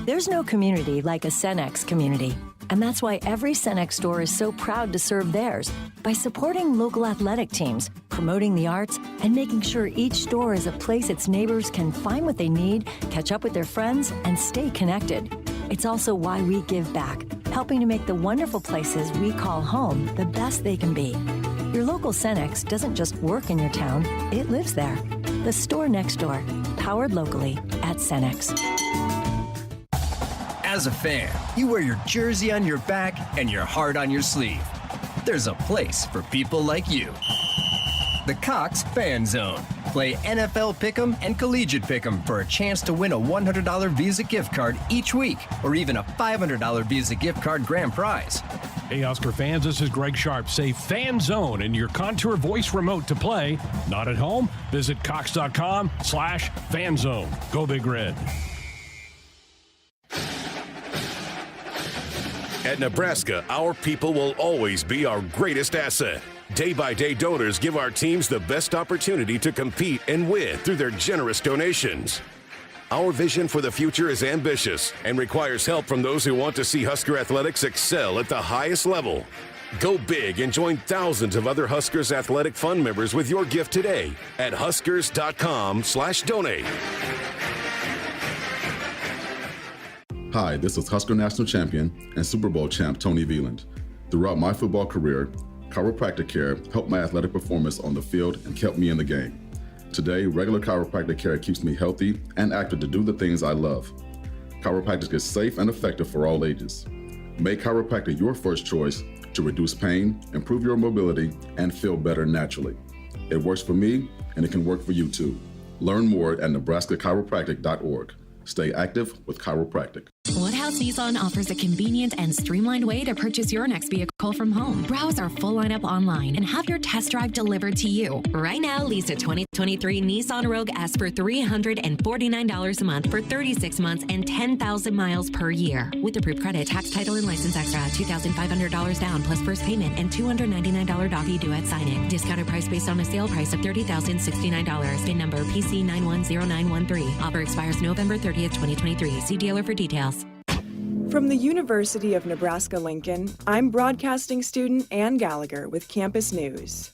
There's no community like a Cenex community. And that's why every Cenex store is so proud to serve theirs by supporting local athletic teams, promoting the arts, and making sure each store is a place its neighbors can find what they need, catch up with their friends, and stay connected. It's also why we give back, helping to make the wonderful places we call home the best they can be. Your local Cenex doesn't just work in your town, it lives there. The store next door, powered locally at Cenex. As a fan, you wear your jersey on your back and your heart on your sleeve. There's a place for people like you. The Cox Fan Zone. Play NFL Pick'em and Collegiate Pick'em for a chance to win a $100 Visa gift card each week, or even a $500 Visa gift card grand prize. Hey, Husker fans, this is Greg Sharp. Say Fan Zone in your Contour voice remote to play. Not at home? Visit cox.com/fanzone. Go Big Red. At Nebraska, our people will always be our greatest asset. Day-by-day donors give our teams the best opportunity to compete and win through their generous donations. Our vision for the future is ambitious and requires help from those who want to see Husker athletics excel at the highest level. Go big and join thousands of other Huskers Athletic Fund members with your gift today at huskers.com/donate. Hi, this is Husker National Champion and Super Bowl champ Tony Veland. Throughout my football career, chiropractic care helped my athletic performance on the field and kept me in the game. Today, regular chiropractic care keeps me healthy and active to do the things I love. Chiropractic is safe and effective for all ages. Make chiropractic your first choice to reduce pain, improve your mobility, and feel better naturally. It works for me, and it can work for you too. Learn more at nebraska-chiropractic.org. Stay active with chiropractic. Woodhouse Nissan offers a convenient and streamlined way to purchase your next vehicle from home. Browse our full lineup online and have your test drive delivered to you. Right now, lease a 2023 Nissan Rogue S for $349 a month for 36 months and 10,000 miles per year. With approved credit, tax, title, and license extra, $2,500 down plus first payment and $299 doc fee due at signing. Discounted price based on a sale price of $30,069. VIN number PC910913. Offer expires November 30th, 2023. See dealer for details. From the University of Nebraska-Lincoln, I'm broadcasting student Ann Gallagher with Campus News.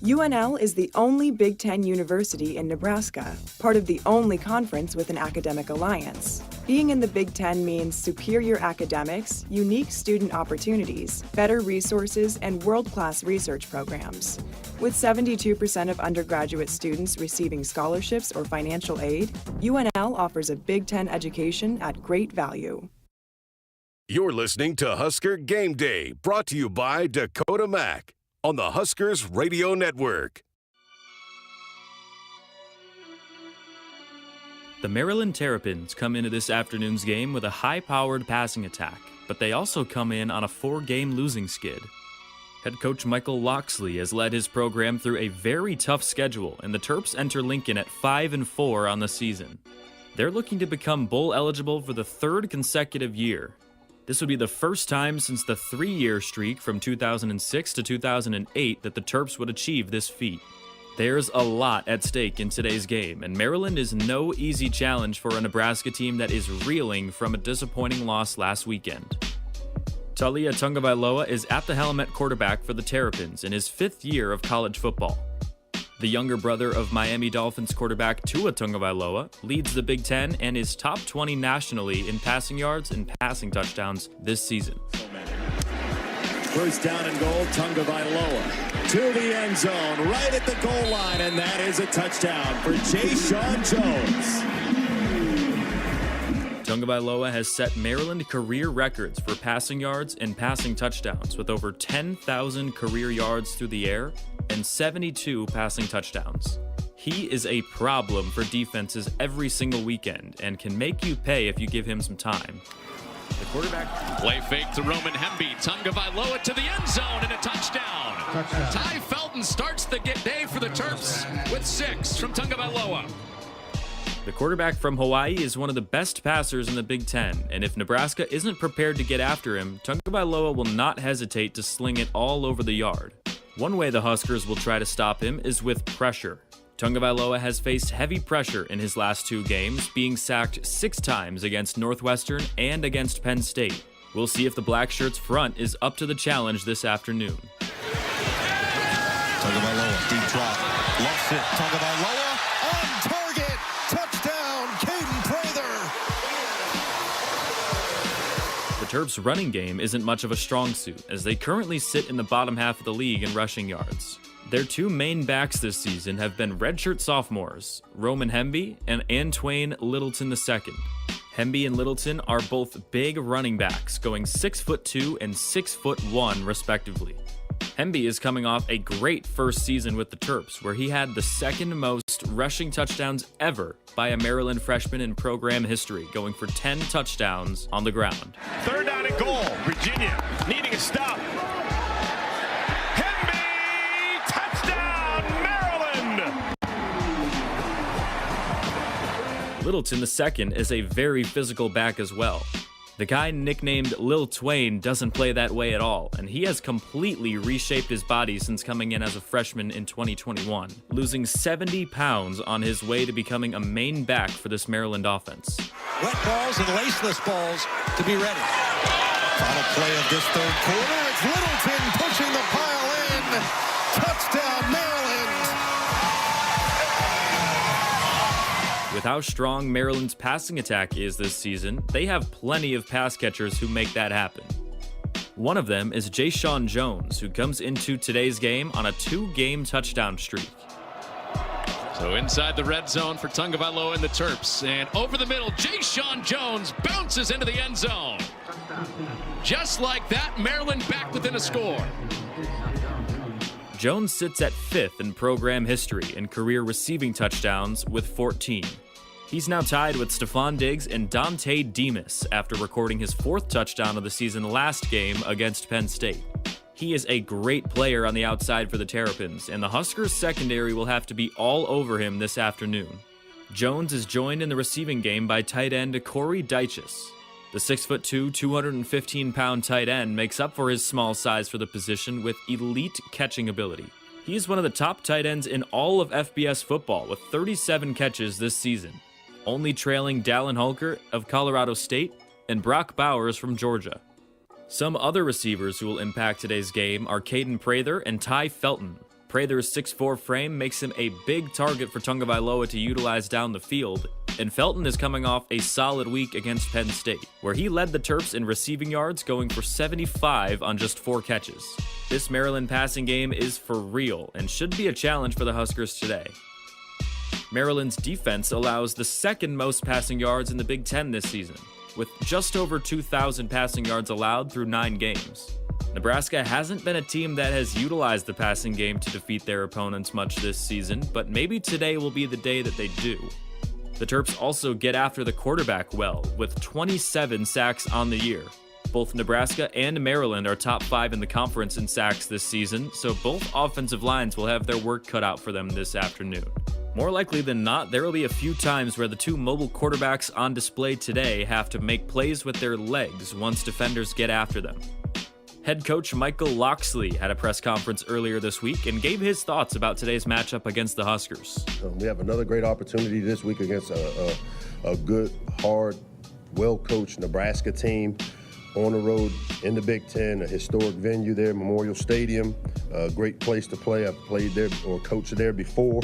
UNL is the only Big Ten university in Nebraska, part of the only conference with an academic alliance. Being in the Big Ten means superior academics, unique student opportunities, better resources, and world-class research programs. With 72% of undergraduate students receiving scholarships or financial aid, UNL offers a Big Ten education at great value. You're listening to Husker Game Day, brought to you by Dakota Mac on the Huskers Radio Network. The Maryland Terrapins come into this afternoon's game with a high-powered passing attack, but they also come in on a 4-game losing skid. Head coach Michael Loxley has led his program through a very tough schedule, and the Terps enter Lincoln at 5-4 on the season. They're looking to become bowl eligible for the 3rd consecutive year. This would be the first time since the 3-year streak from 2006 to 2008 that the Terps would achieve this feat. There's a lot at stake in today's game, and Maryland is no easy challenge for a Nebraska team that is reeling from a disappointing loss last weekend. Talia Tungavailoa is at the helm at quarterback for the Terrapins in his 5th year of college football. The younger brother of Miami Dolphins quarterback Tua Tungavailoa leads the Big Ten and is top 20 nationally in passing yards and passing touchdowns this season. First down and goal, Tungavailoa to the end zone, right at the goal line, and that is a touchdown for Jay Sean Jones. Tagovailoa has set Maryland career records for passing yards and passing touchdowns with over 10,000 career yards through the air and 72 passing touchdowns. He is a problem for defenses every single weekend and can make you pay if you give him some time. The quarterback play fake to Roman Hemby. Tagovailoa to the end zone and a touchdown. Ty Felton starts the day for the Terps with 6 from Tagovailoa. The quarterback from Hawaii is one of the best passers in the Big Ten, and if Nebraska isn't prepared to get after him, Tagovailoa will not hesitate to sling it all over the yard. One way the Huskers will try to stop him is with pressure. Tagovailoa has faced heavy pressure in his last 2 games, being sacked 6 times against Northwestern and against Penn State. We'll see if the Black Shirts front is up to the challenge this afternoon. Tagovailoa, deep drop, lost it. Tagovailoa on target, touchdown, Caden Prather. The Terps' running game isn't much of a strong suit, as they currently sit in the bottom half of the league in rushing yards. Their 2 main backs this season have been redshirt sophomores, Roman Hemby and Antwain Littleton II. Hemby and Littleton are both big running backs, going 6'2" and 6'1" respectively. Hemby is coming off a great first season with the Terps, where he had the 2nd most rushing touchdowns ever by a Maryland freshman in program history, going for 10 touchdowns on the ground. 3rd down and goal. Virginia needing a stop. Littleton II is a very physical back as well. The guy nicknamed Lil Twain doesn't play that way at all, and he has completely reshaped his body since coming in as a freshman in 2021, losing 70 pounds on his way to becoming a main back for this Maryland offense. Wet balls and laceless balls to be ready. Final play of this 3rd quarter, it's Littleton pushing the pile in. Touchdown, Maryland. With how strong Maryland's passing attack is this season, they have plenty of pass catchers who make that happen. One of them is Jayshon Jones, who comes into today's game on a 2-game touchdown streak. So inside the red zone for Tagovailoa and the Terps, and over the middle, Jayshon Jones bounces into the end zone. Just like that, Maryland back within a score. Jones sits at 5th in program history in career receiving touchdowns with 14. He's now tied with Stephon Diggs and Dante Demas after recording his 4th touchdown of the season last game against Penn State. He is a great player on the outside for the Terrapins, and the Huskers secondary will have to be all over him this afternoon. Jones is joined in the receiving game by tight end Corey Dyches. The 6'2", 215-pound tight end makes up for his small size for the position with elite catching ability. He is one of the top tight ends in all of FBS football with 37 catches this season, only trailing Dallin Holker of Colorado State and Brock Bowers from Georgia. Some other receivers who will impact today's game are Caden Prather and Ty Felton. Prather's 6'4" frame makes him a big target for Tagovailoa to utilize down the field, and Felton is coming off a solid week against Penn State, where he led the Terps in receiving yards, going for 75 on just 4 catches. This Maryland passing game is for real and should be a challenge for the Huskers today. Maryland's defense allows the 2nd most passing yards in the Big Ten this season, with just over 2,000 passing yards allowed through 9 games. Nebraska hasn't been a team that has utilized the passing game to defeat their opponents much this season, but maybe today will be the day that they do. The Terps also get after the quarterback well, with 27 sacks on the year. Both Nebraska and Maryland are top 5 in the conference in sacks this season, so both offensive lines will have their work cut out for them this afternoon. More likely than not, there will be a few times where the 2 mobile quarterbacks on display today have to make plays with their legs once defenders get after them. Head coach Michael Locksley had a press conference earlier this week and gave his thoughts about today's matchup against the Huskers. We have another great opportunity this week against a good, hard, well-coached Nebraska team on the road in the Big Ten, a historic venue there, Memorial Stadium, a great place to play. I've played there or coached there before.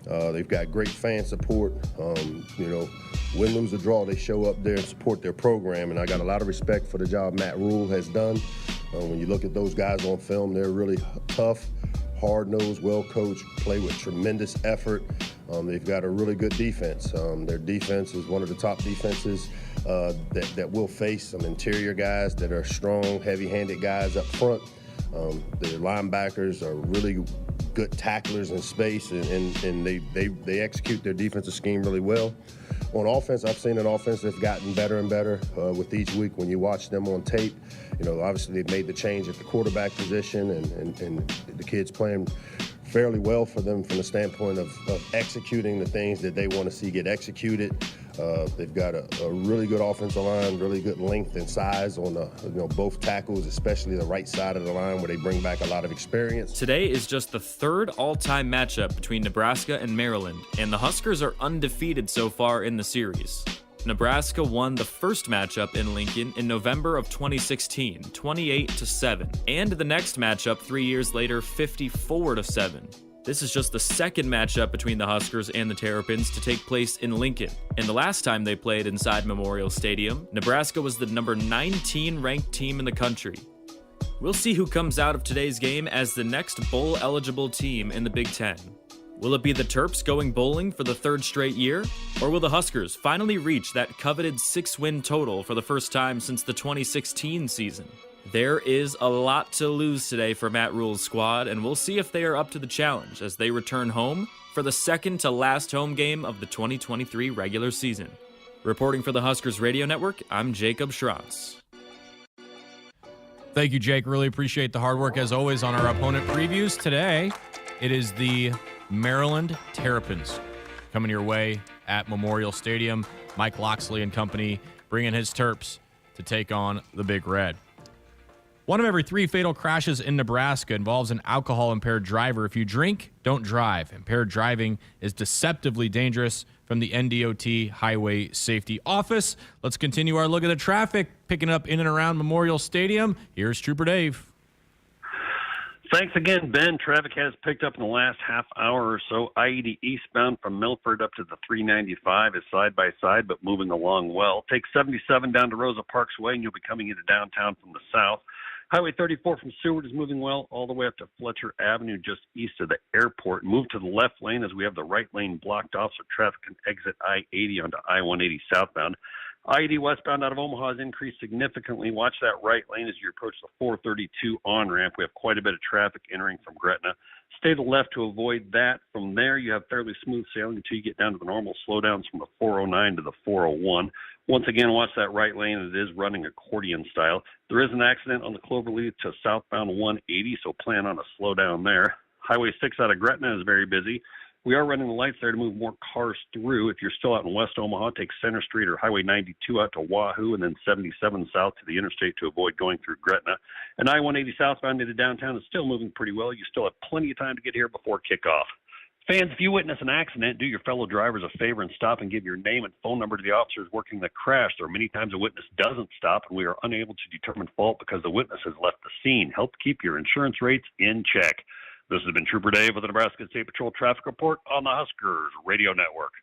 They've got great fan support. Win, lose, or draw, they show up there and support their program, and I got a lot of respect for the job Matt Rule has done. When you look at those guys on film, they're really tough, hard-nosed, well-coached, play with tremendous effort. They've got a really good defense. Their defense is one of the top defenses that will face some interior guys that are strong, heavy-handed guys up front. Their linebackers are really good tacklers in space, and they execute their defensive scheme really well. On offense, I've seen an offense that's gotten better and better with each week when you watch them on tape. Obviously they've made the change at the quarterback position, and the kids playing fairly well for them from the standpoint of executing the things that they want to see get executed. They've got a really good offensive line, really good length and size on both tackles, especially the right side of the line where they bring back a lot of experience. Today is just the third all-time matchup between Nebraska and Maryland, and the Huskers are undefeated so far in the series. Nebraska won the first matchup in Lincoln in November of 2016, 28-7, and the next matchup 3 years later, 54-7. This is just the second matchup between the Huskers and the Terrapins to take place in Lincoln. And the last time they played inside Memorial Stadium, Nebraska was the number 19 ranked team in the country. We'll see who comes out of today's game as the next bowl-eligible team in the Big Ten. Will it be the Terps going bowling for the third straight year? Or will the Huskers finally reach that coveted 6-win total for the first time since the 2016 season? There is a lot to lose today for Matt Rule's squad, and we'll see if they are up to the challenge as they return home for the second to last home game of the 2023 regular season. Reporting for the Huskers Radio Network, I'm Jacob Schratz. Thank you, Jake. Really appreciate the hard work as always on our opponent previews. Today, it is the Maryland Terrapins coming your way at Memorial Stadium. Mike Locksley and company bringing his Terps to take on the Big Red. 1 of every 3 fatal crashes in Nebraska involves an alcohol-impaired driver. If you drink, don't drive. Impaired driving is deceptively dangerous. From the NDOT Highway Safety Office, let's continue our look at the traffic picking up in and around Memorial Stadium. Here's Trooper Dave. Thanks again, Ben. Traffic has picked up in the last half hour or so. I-80 eastbound from Milford up to the 395 is side by side, but moving along well. Take 77 down to Rosa Parks Way, and you'll be coming into downtown from the south. Highway 34 from Seward is moving well all the way up to Fletcher Avenue just east of the airport. Move to the left lane as we have the right lane blocked off so traffic can exit I-80 onto I-180 southbound. I-80 westbound out of Omaha has increased significantly. Watch that right lane as you approach the 432 on-ramp. We have quite a bit of traffic entering from Gretna. Stay to the left to avoid that. From there, you have fairly smooth sailing until you get down to the normal slowdowns from the 409 to the 401. Once again, watch that right lane. It is running accordion style. There is an accident on the Cloverleaf to southbound 180, so plan on a slowdown there. Highway 6 out of Gretna is very busy. We are running the lights there to move more cars through. If you're still out in West Omaha, take Center Street or Highway 92 out to Wahoo and then 77 south to the interstate to avoid going through Gretna. And I-180 southbound into downtown is still moving pretty well. You still have plenty of time to get here before kickoff. Fans, if you witness an accident, do your fellow drivers a favor and stop and give your name and phone number to the officers working the crash. There are many times a witness doesn't stop and we are unable to determine fault because the witness has left the scene. Help keep your insurance rates in check. This has been Trooper Dave with the Nebraska State Patrol Traffic Report on the Huskers Radio Network.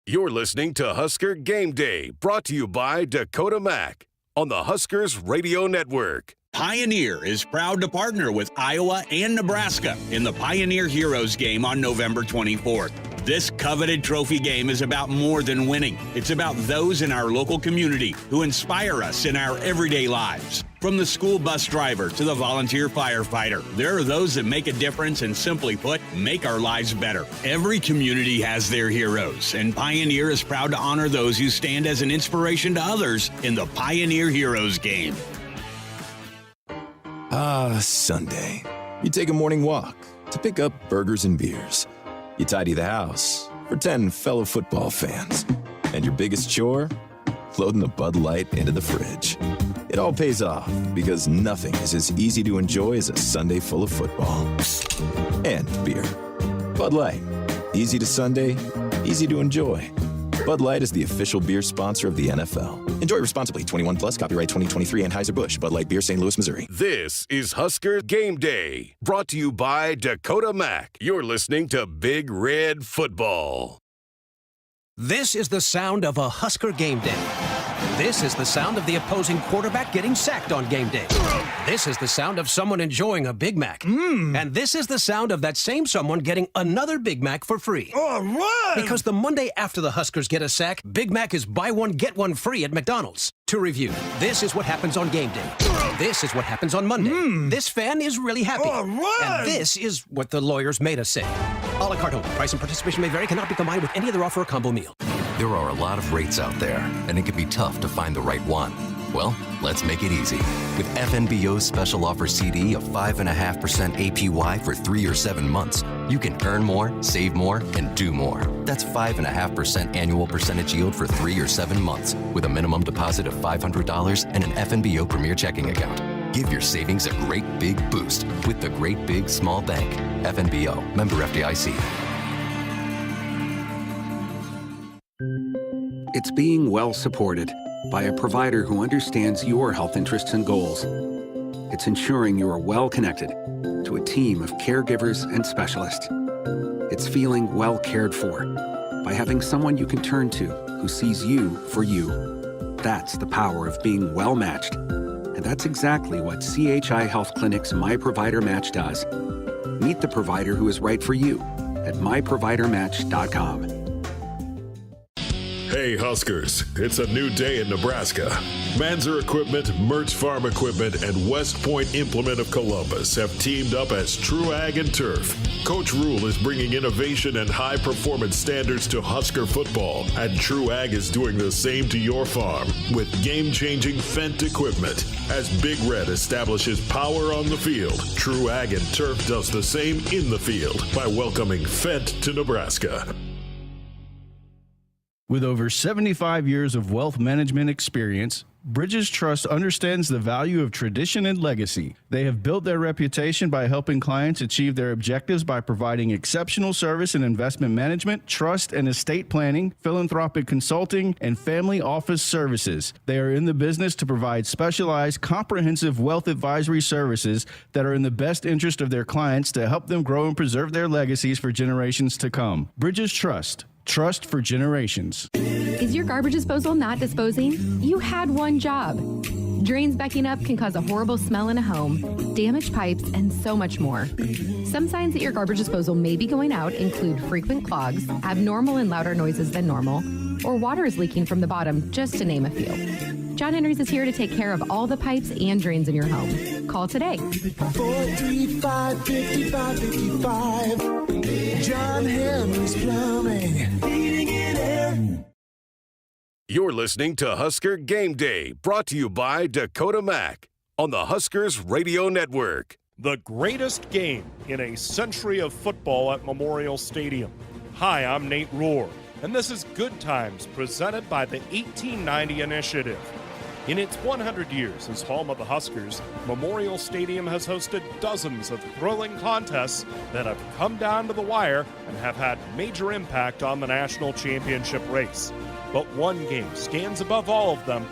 You're listening to Husker Game Day, brought to you by Dakota Mac on the Huskers Radio Network. Pioneer is proud to partner with Iowa and Nebraska in the Pioneer Heroes game on November 24th. This coveted trophy game is about more than winning. It's about those in our local community who inspire us in our everyday lives. From the school bus driver to the volunteer firefighter, there are those that make a difference and, simply put, make our lives better. Every community has their heroes, and Pioneer is proud to honor those who stand as an inspiration to others in the Pioneer Heroes game. Sunday. You take a morning walk to pick up burgers and beers. You tidy the house for 10 fellow football fans. And your biggest chore? Loading the Bud Light into the fridge. It all pays off because nothing is as easy to enjoy as a Sunday full of football. And beer. Bud Light. Easy to Sunday, easy to enjoy. Bud Light is the official beer sponsor of the NFL. Enjoy responsibly. 21 plus. Copyright 2023 Anheuser-Busch. Bud Light Beer, St. Louis, Missouri. This is Husker Game Day, brought to you by Dakota Mac. You're listening to Big Red Football. This is the sound of a Husker game day. This is the sound of the opposing quarterback getting sacked on game day. This is the sound of someone enjoying a Big Mac. And this is the sound of that same someone getting another Big Mac for free. All right! Because the Monday after the Huskers get a sack, Big Mac is buy one, get one free at McDonald's. To review, this is what happens on game day. This is what happens on Monday. This fan is really happy. All right! And this is what the lawyers made us say. A la carte only. Price and participation may vary, cannot be combined with any other offer or combo meal. There are a lot of rates out there, and it can be tough to find the right one. Well, let's make it easy. With FNBO's special offer CD of 5.5% APY for 3 or 7 months, you can earn more, save more, and do more. That's 5.5% annual percentage yield for 3 or 7 months, with a minimum deposit of $500 and an FNBO Premier checking account. Give your savings a great big boost with the Great Big Small Bank. FNBO, member FDIC. It's being well supported by a provider who understands your health interests and goals. It's ensuring you are well connected to a team of caregivers and specialists. It's feeling well cared for by having someone you can turn to who sees you for you. That's the power of being well matched. And that's exactly what CHI Health Clinic's My Provider Match does. Meet the provider who is right for you at myprovidermatch.com. Hey Huskers, it's a new day in Nebraska. Manzer Equipment, Mertz Farm Equipment, and West Point Implement of Columbus have teamed up as True Ag and Turf. Coach Rule is bringing innovation and high-performance standards to Husker football, and True Ag is doing the same to your farm with game-changing Fendt equipment. As Big Red establishes power on the field, True Ag and Turf does the same in the field by welcoming Fendt to Nebraska. With over 75 years of wealth management experience, Bridges Trust understands the value of tradition and legacy. They have built their reputation by helping clients achieve their objectives by providing exceptional service in investment management, trust and estate planning, philanthropic consulting, and family office services. They are in the business to provide specialized, comprehensive wealth advisory services that are in the best interest of their clients to help them grow and preserve their legacies for generations to come. Bridges Trust. Trust for generations. Is your garbage disposal not disposing? You had one job. Drains backing up can cause a horrible smell in a home, damaged pipes, and so much more. Some signs that your garbage disposal may be going out include frequent clogs, abnormal and louder noises than normal, or water is leaking from the bottom, just to name a few. John Henry's is here to take care of all the pipes and drains in your home. Call today. 435-5555. John Henry's Plumbing. You're listening to Husker Game Day, brought to you by Dakota Mac on the Huskers Radio Network. The greatest game in a century of football at Memorial Stadium. Hi, I'm Nate Rohr, and this is Good Times, presented by the 1890 Initiative. In its 100 years as home of the Huskers, Memorial Stadium has hosted dozens of thrilling contests that have come down to the wire and have had major impact on the national championship race. But one game stands above all of them.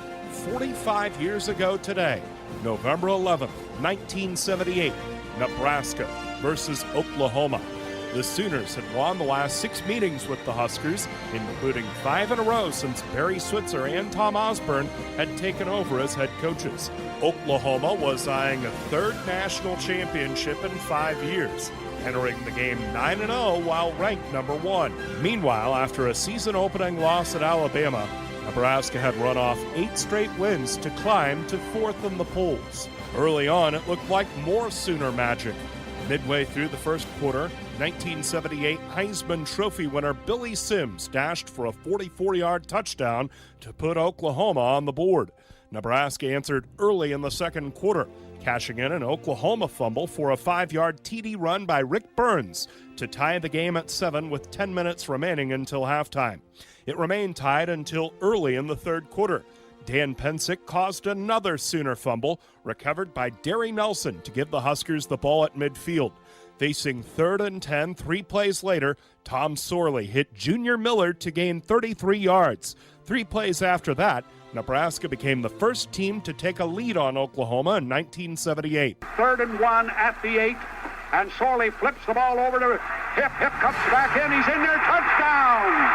45 years ago today, November 11th, 1978, Nebraska versus Oklahoma. The Sooners had won the last 6 meetings with the Huskers, including 5 in a row since Barry Switzer and Tom Osborne had taken over as head coaches. Oklahoma was eyeing a 3rd national championship in 5 years, entering the game 9-0 while ranked number 1. Meanwhile, after a season-opening loss at Alabama, Nebraska had run off 8 straight wins to climb to 4th in the polls. Early on, it looked like more Sooner magic. Midway through the first quarter, 1978 Heisman Trophy winner Billy Sims dashed for a 44-yard touchdown to put Oklahoma on the board. Nebraska answered early in the second quarter, cashing in an Oklahoma fumble for a 5-yard TD run by Rick Burns to tie the game at 7 with 10 minutes remaining until halftime. It remained tied until early in the third quarter. Dan Pensick caused another Sooner fumble, recovered by Derry Nelson to give the Huskers the ball at midfield. Facing 3rd and 10, 3 plays later, Tom Sorley hit Junior Miller to gain 33 yards. 3 plays after that, Nebraska became the first team to take a lead on Oklahoma in 1978. 3rd and 1 at the 8, and Sorley flips the ball over to Hip. Hip comes back in, he's in there, touchdown!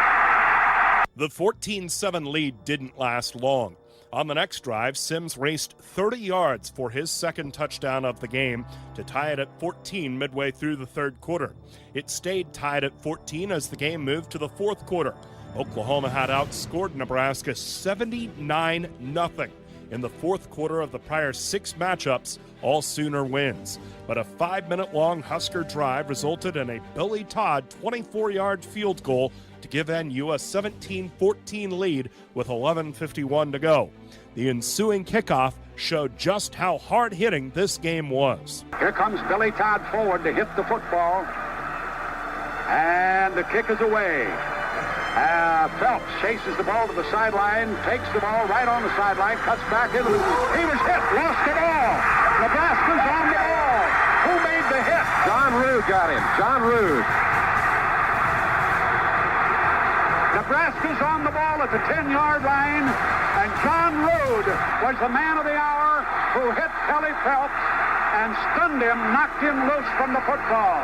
The 14-7 lead didn't last long. On the next drive, Sims raced 30 yards for his second touchdown of the game to tie it at 14 midway through the third quarter. It stayed tied at 14 as the game moved to the fourth quarter. Oklahoma had outscored Nebraska 79-0 in the fourth quarter of the prior 6 matchups, all Sooner wins. But a 5-minute-long Husker drive resulted in a Billy Todd 24-yard field goal to give NU a 17-14 lead with 11:51 to go. The ensuing kickoff showed just how hard-hitting this game was. Here comes Billy Todd forward to hit the football. And the kick is away. Phelps chases the ball to the sideline, takes the ball right on the sideline, cuts back into the... He was hit, lost the ball. Nebraska's on the ball. Who made the hit? John Rood got him. John Rood. Nebraska's on the ball at the 10-yard line, and John Rood was the man of the hour who hit Kelly Phelps and stunned him, knocked him loose from the football.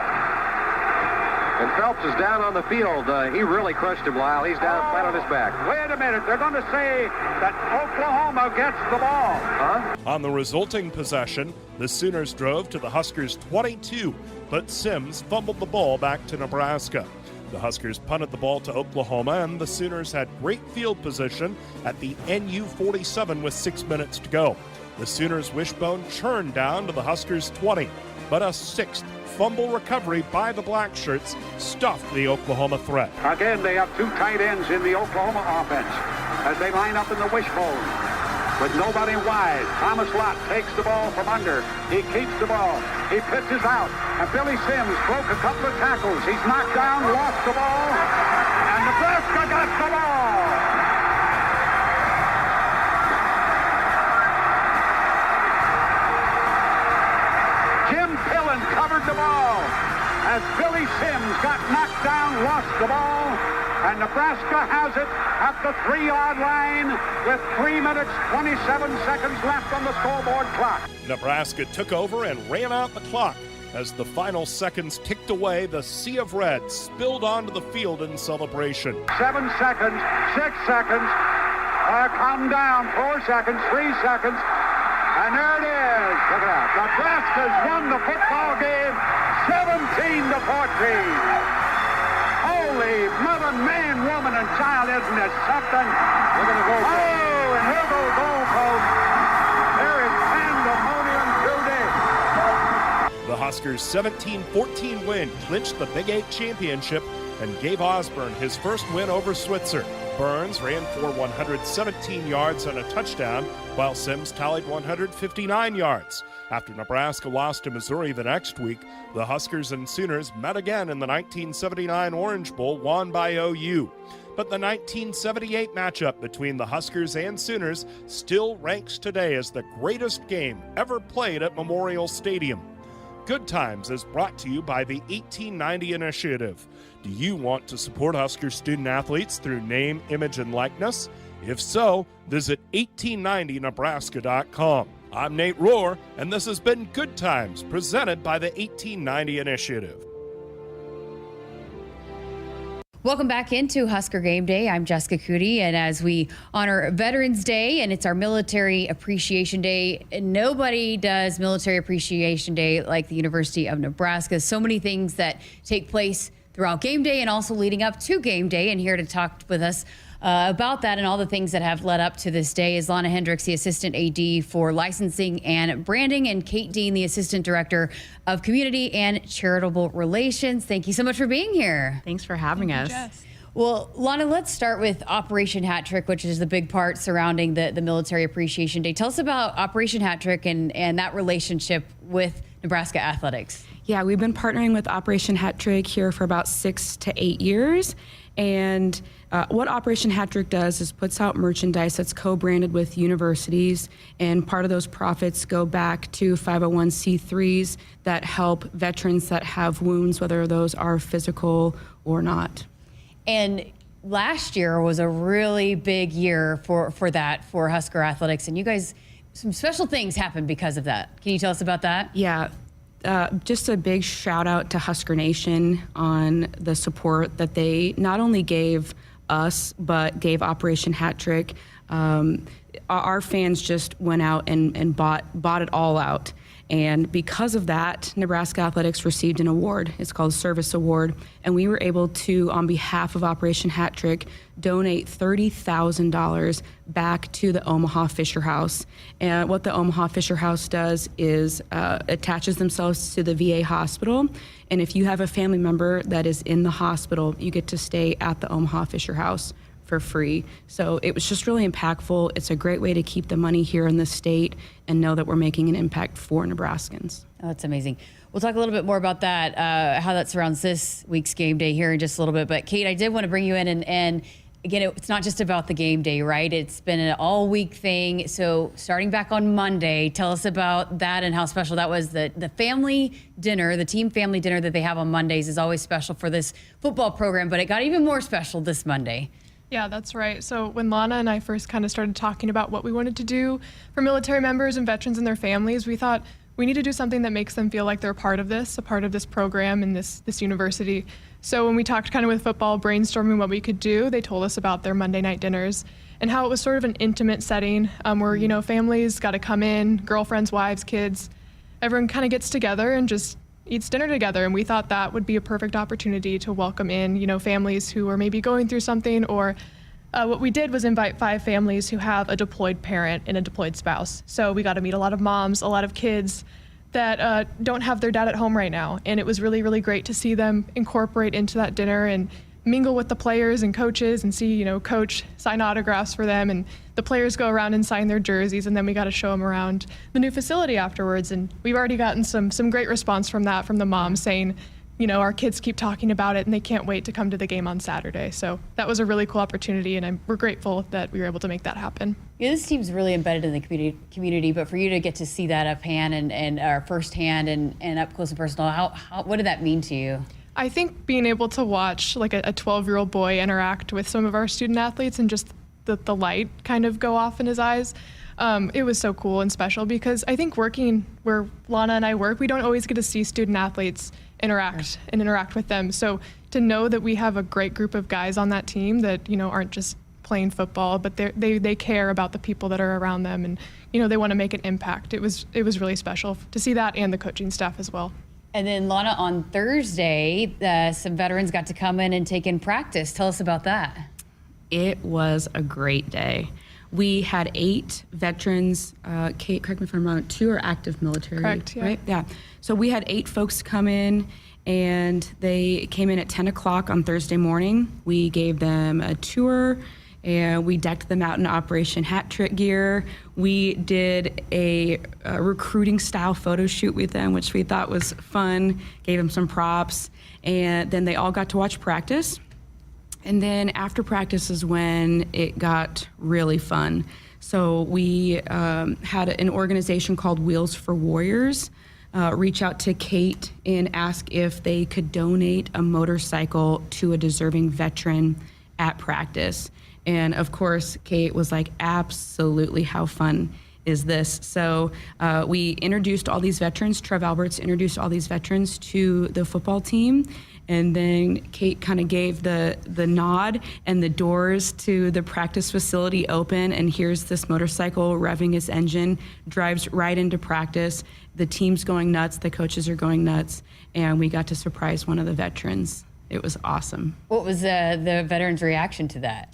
And Phelps is down on the field. He really crushed him, Lyle. He's down flat on his back. Wait a minute. They're going to say that Oklahoma gets the ball. Huh? On the resulting possession, the Sooners drove to the Huskers' 22, but Sims fumbled the ball back to Nebraska. The Huskers punted the ball to Oklahoma, and the Sooners had great field position at the NU 47 with 6 minutes to go. The Sooners' wishbone churned down to the Huskers' 20, but a 6th fumble recovery by the Blackshirts stuffed the Oklahoma threat. Again, they have 2 tight ends in the Oklahoma offense as they line up in the wishbone with nobody wide. Thomas Lott takes the ball from under. He keeps the ball. He pitches out. And Billy Sims broke a couple of tackles. He's knocked down, lost the ball, and Nebraska got the ball. Jim Pillen covered the ball as Billy Sims got knocked down, lost the ball, and Nebraska has it at the 3-yard line with 3 minutes, 27 seconds left on the scoreboard clock. Nebraska took over and ran out the clock. As the final seconds ticked away, the sea of red spilled onto the field in celebration. 7 seconds, 6 seconds, calm down, 4 seconds, 3 seconds, and there it is. Look at that. Nebraska's won the football game 17-14. Holy mother, man, woman, and child, isn't it something? Look at the goal. Oh, and here goes goal post. There is pandemonium today. The Huskers' 17-14 win clinched the Big 8 championship and gave Osborne his first win over Switzer. Burns ran for 117 yards and a touchdown, while Sims tallied 159 yards. After Nebraska lost to Missouri the next week, the Huskers and Sooners met again in the 1979 Orange Bowl, won by OU. But the 1978 matchup between the Huskers and Sooners still ranks today as the greatest game ever played at Memorial Stadium. Good Times is brought to you by the 1890 Initiative. Do you want to support Husker student athletes through name, image, and likeness? If so, visit 1890nebraska.com. I'm Nate Rohr, and this has been Good Times, presented by the 1890 Initiative. Welcome back into Husker Game Day. I'm Jessica Cootie, and as we honor Veterans Day, and it's our Military Appreciation Day, nobody does Military Appreciation Day like the University of Nebraska. So many things that take place throughout game day and also leading up to game day, and here to talk with us about that and all the things that have led up to this day is Lana Hendricks, the Assistant AD for Licensing and Branding, and Kate Dean, the Assistant Director of Community and Charitable Relations. Thank you so much for being here. Thanks for having us. Well, Lana, let's start with Operation Hat Trick, which is the big part surrounding the Military Appreciation Day. Tell us about Operation Hat Trick and that relationship with Nebraska athletics. Yeah, we've been partnering with Operation Hat Trick here for about 6 to 8 years. And what Operation Hat Trick does is puts out merchandise that's co-branded with universities, and part of those profits go back to 501c3s that help veterans that have wounds, whether those are physical or not. And last year was a really big year for Husker athletics, and you guys, some special things happened because of that. Can you tell us about that? Yeah. Just a big shout out to Husker Nation on the support that they not only gave us, but gave Operation Hat Trick. Our fans just went out and bought it all out. And because of that, Nebraska Athletics received an award. It's called a Service Award. And we were able to, on behalf of Operation Hat Trick, donate $30,000 back to the Omaha Fisher House. And what the Omaha Fisher House does is attaches themselves to the VA hospital. And if you have a family member that is in the hospital, you get to stay at the Omaha Fisher House for free. So it was just really impactful. It's a great way to keep the money here in the state and know that we're making an impact for Nebraskans. Oh, that's amazing. We'll talk a little bit more about that, how that surrounds this week's game day here in just a little bit. But Kate, I did want to bring you in and again, it's not just about the game day, right? It's been an all week thing. So starting back on Monday, tell us about that and how special that was. The family dinner, the team family dinner that they have on Mondays is always special for this football program, but it got even more special this Monday. Yeah, that's right. So when Lana and I first kind of started talking about what we wanted to do for military members and veterans and their families, we thought we need to do something that makes them feel like they're a part of this program and this university. So when we talked kind of with football, brainstorming what we could do, they told us about their Monday night dinners and how it was sort of an intimate setting where, you know, families got to come in, girlfriends, wives, kids, everyone kind of gets together and just eats dinner together. And we thought that would be a perfect opportunity to welcome in, you know, families who are maybe going through something, or what we did was invite 5 families who have a deployed parent and a deployed spouse. So we got to meet a lot of moms, a lot of kids that don't have their dad at home right now. And it was really, really great to see them incorporate into that dinner and mingle with the players and coaches and see, you know, coach sign autographs for them, and the players go around and sign their jerseys, and then we got to show them around the new facility afterwards. And we've already gotten some great response from that, from the moms saying, you know, our kids keep talking about it and they can't wait to come to the game on Saturday. So that was a really cool opportunity, and we're grateful that we were able to make that happen. Yeah, this team's really embedded in the community, but for you to get to see that uphand and firsthand and up close and personal, what did that mean to you? I think being able to watch like a 12-year-old boy interact with some of our student athletes and just the light kind of go off in his eyes, it was so cool and special, because I think working where Lana and I work, we don't always get to see student athletes interact with them. So to know that we have a great group of guys on that team that, you know, aren't just playing football, but they care about the people that are around them, and, you know, they want to make an impact. It was really special to see that, and the coaching staff as well. And then Lana, on Thursday, some veterans got to come in and take in practice. Tell us about that. It was a great day. We had 8 veterans. Kate, correct me if I'm wrong, 2 are active military. Correct, yeah. Right? Yeah. So we had 8 folks come in, and they came in at 10 o'clock on Thursday morning. We gave them a tour, and we decked them out in Operation Hat Trick gear. We did a recruiting style photo shoot with them, which we thought was fun, gave them some props, and then they all got to watch practice. And then after practice is when it got really fun. So we had an organization called Wheels for Warriors reach out to Kate and ask if they could donate a motorcycle to a deserving veteran at practice. And of course, Kate was like, absolutely, how fun is this? So we introduced all these veterans. Trev Alberts introduced all these veterans to the football team. And then Kate kind of gave the nod, and the doors to the practice facility open, and here's this motorcycle revving its engine, drives right into practice. The team's going nuts, the coaches are going nuts, and we got to surprise one of the veterans. It was awesome. What was the veteran's reaction to that?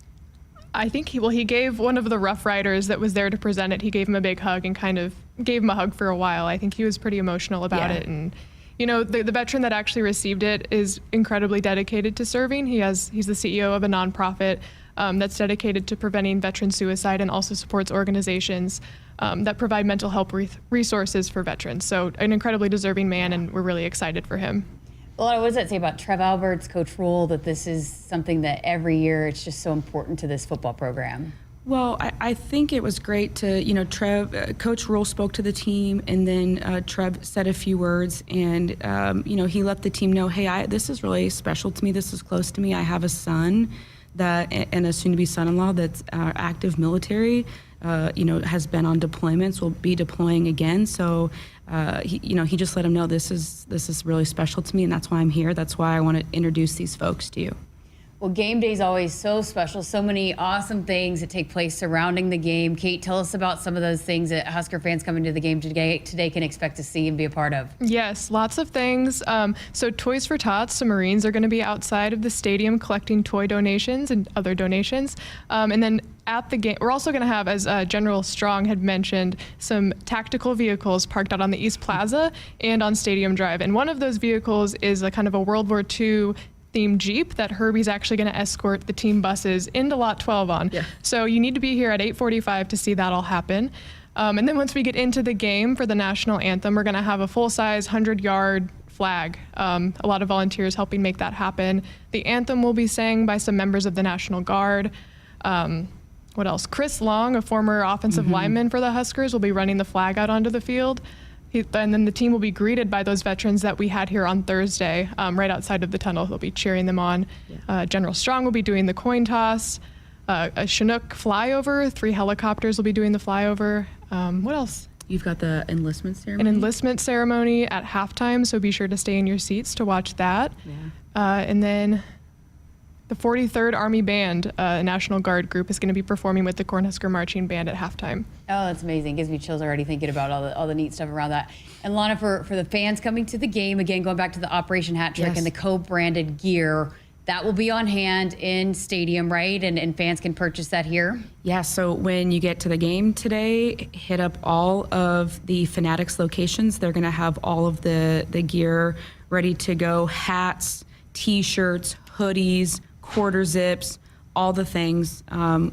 I think he gave one of the Rough Riders that was there to present it, he gave him a big hug and kind of gave him a hug for a while. I think he was pretty emotional about it. And you know, the veteran that actually received it is incredibly dedicated to serving. He's the CEO of a nonprofit that's dedicated to preventing veteran suicide, and also supports organizations that provide mental health resources for veterans. So an incredibly deserving man, and we're really excited for him. Well, what does that say about Trev Alberts, Coach Rule, that this is something that every year it's just so important to this football program? Well, I think it was great to, you know, Coach Rule spoke to the team, and then Trev said a few words, and, you know, he let the team know, hey, this is really special to me. This is close to me. I have a son and a soon-to-be son-in-law that's active military, you know, has been on deployments, will be deploying again. So, he just let him know this is really special to me, and that's why I'm here. That's why I want to introduce these folks to you. Well, game day is always so special. So many awesome things that take place surrounding the game. Kate, tell us about some of those things that Husker fans coming to the game today can expect to see and be a part of. Yes, lots of things. So Toys for Tots, some Marines are going to be outside of the stadium collecting toy donations and other donations. And then at the game, we're also going to have, as General Strong had mentioned, some tactical vehicles parked out on the East Plaza and on Stadium Drive. And one of those vehicles is a kind of a World War II themed Jeep that Herbie's actually going to escort the team buses into Lot 12 on. Yeah. So you need to be here at 8:45 to see that all happen. And then once we get into the game for the national anthem, we're going to have a full-size 100-yard flag. A lot of volunteers helping make that happen. The anthem will be sang by some members of the National Guard. What else? Chris Long, a former offensive lineman for the Huskers, will be running the flag out onto the field. And then the team will be greeted by those veterans that we had here on Thursday, right outside of the tunnel. They'll be cheering them on. Yeah. General Strong will be doing the coin toss. A Chinook flyover. 3 helicopters will be doing the flyover. What else? You've got the enlistment ceremony. An enlistment ceremony at halftime, so be sure to stay in your seats to watch that. Yeah. And then the 43rd Army Band, National Guard group, is going to be performing with the Cornhusker Marching Band at halftime. Oh, that's amazing. Gives me chills already thinking about all the neat stuff around that. And Lana, for the fans coming to the game, again, going back to the Operation Hat Trick and the co-branded gear, that will be on hand in stadium, right? And fans can purchase that here? Yeah, so when you get to the game today, hit up all of the Fanatics locations. They're going to have all of the gear ready to go. Hats, T-shirts, hoodies, quarter zips, all the things.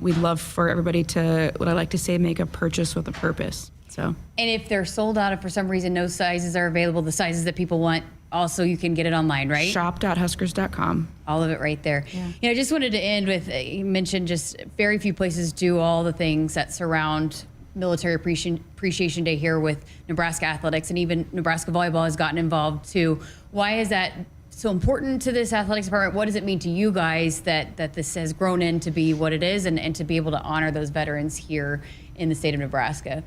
We'd love for everybody to, what I like to say, make a purchase with a purpose. So. And if they're sold out, if for some reason no sizes are available, the sizes that people want, also you can get it online, right? Shop.huskers.com. All of it right there. Yeah. I just wanted to end with, you mentioned just very few places do all the things that surround Military Appreciation Day here with Nebraska Athletics, and even Nebraska Volleyball has gotten involved too. Why is that so important to this athletics department? What does it mean to you guys that this has grown into be what it is, and to be able to honor those veterans here in the state of Nebraska?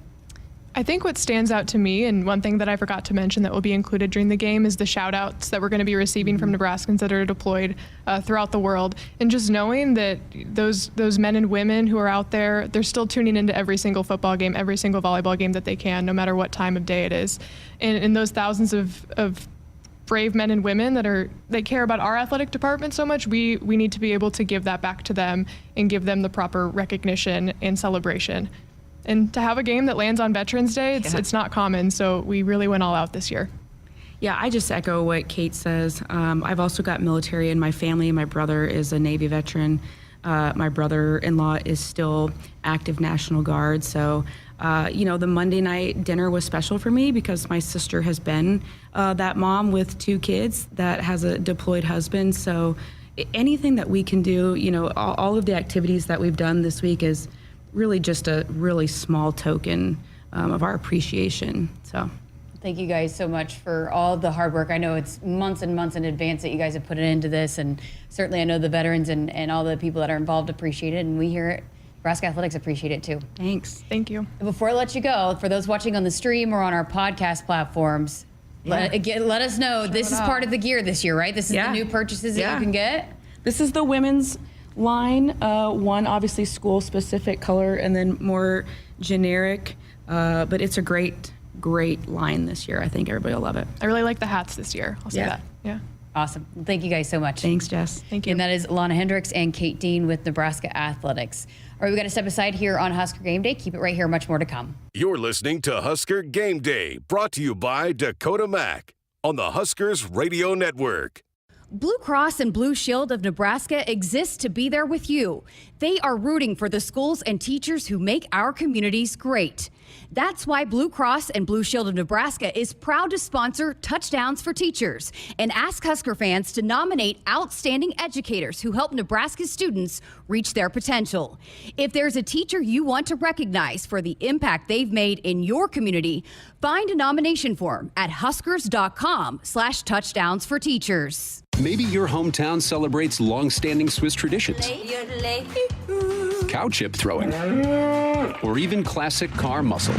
I think what stands out to me, and one thing that I forgot to mention that will be included during the game, is the shout outs that we're going to be receiving from Nebraskans that are deployed throughout the world. And just knowing that those men and women who are out there, they're still tuning into every single football game, every single volleyball game that they can, no matter what time of day it is. And those thousands of brave men and women they care about our athletic department so much, we need to be able to give that back to them and give them the proper recognition and celebration. And to have a game that lands on Veterans Day, it's not common, so we really went all out this year. Yeah, I just echo what Kate says. I've also got military in my family. My brother is a Navy veteran. My brother-in-law is still active National Guard. So, the Monday night dinner was special for me because my sister has been that mom with 2 kids that has a deployed husband. So anything that we can do, all of the activities that we've done this week is really just a really small token of our appreciation. So thank you guys so much for all the hard work. I know it's months and months in advance that you guys have put into this, and certainly I know the veterans and all the people that are involved appreciate it, and we here at Nebraska Athletics appreciate it too. Thanks. Thank you. And before I let you go, for those watching on the stream or on our podcast platforms, let us know, this is part of the gear this year, right? This is the new purchases that you can get? This is the women's line, one obviously school specific color and then more generic, but it's a great line this year. I think everybody will love it. I really like the hats this year. I'll say that. Yeah. Awesome. Thank you guys so much. Thanks, Jess. Thank you. And that is Lana Hendricks and Kate Dean with Nebraska Athletics. All right, we got to step aside here on Husker Game Day. Keep it right here. Much more to come. You're listening to Husker Game Day, brought to you by Dakota Mac on the Huskers Radio Network. Blue Cross and Blue Shield of Nebraska exists to be there with you. They are rooting for the schools and teachers who make our communities great. That's why Blue Cross and Blue Shield of Nebraska is proud to sponsor Touchdowns for Teachers and ask Husker fans to nominate outstanding educators who help Nebraska students reach their potential. If there's a teacher you want to recognize for the impact they've made in your community, find a nomination form at huskers.com/touchdowns for teachers. Maybe your hometown celebrates long-standing Swiss traditions. Cow chip throwing. Or even classic car muscle.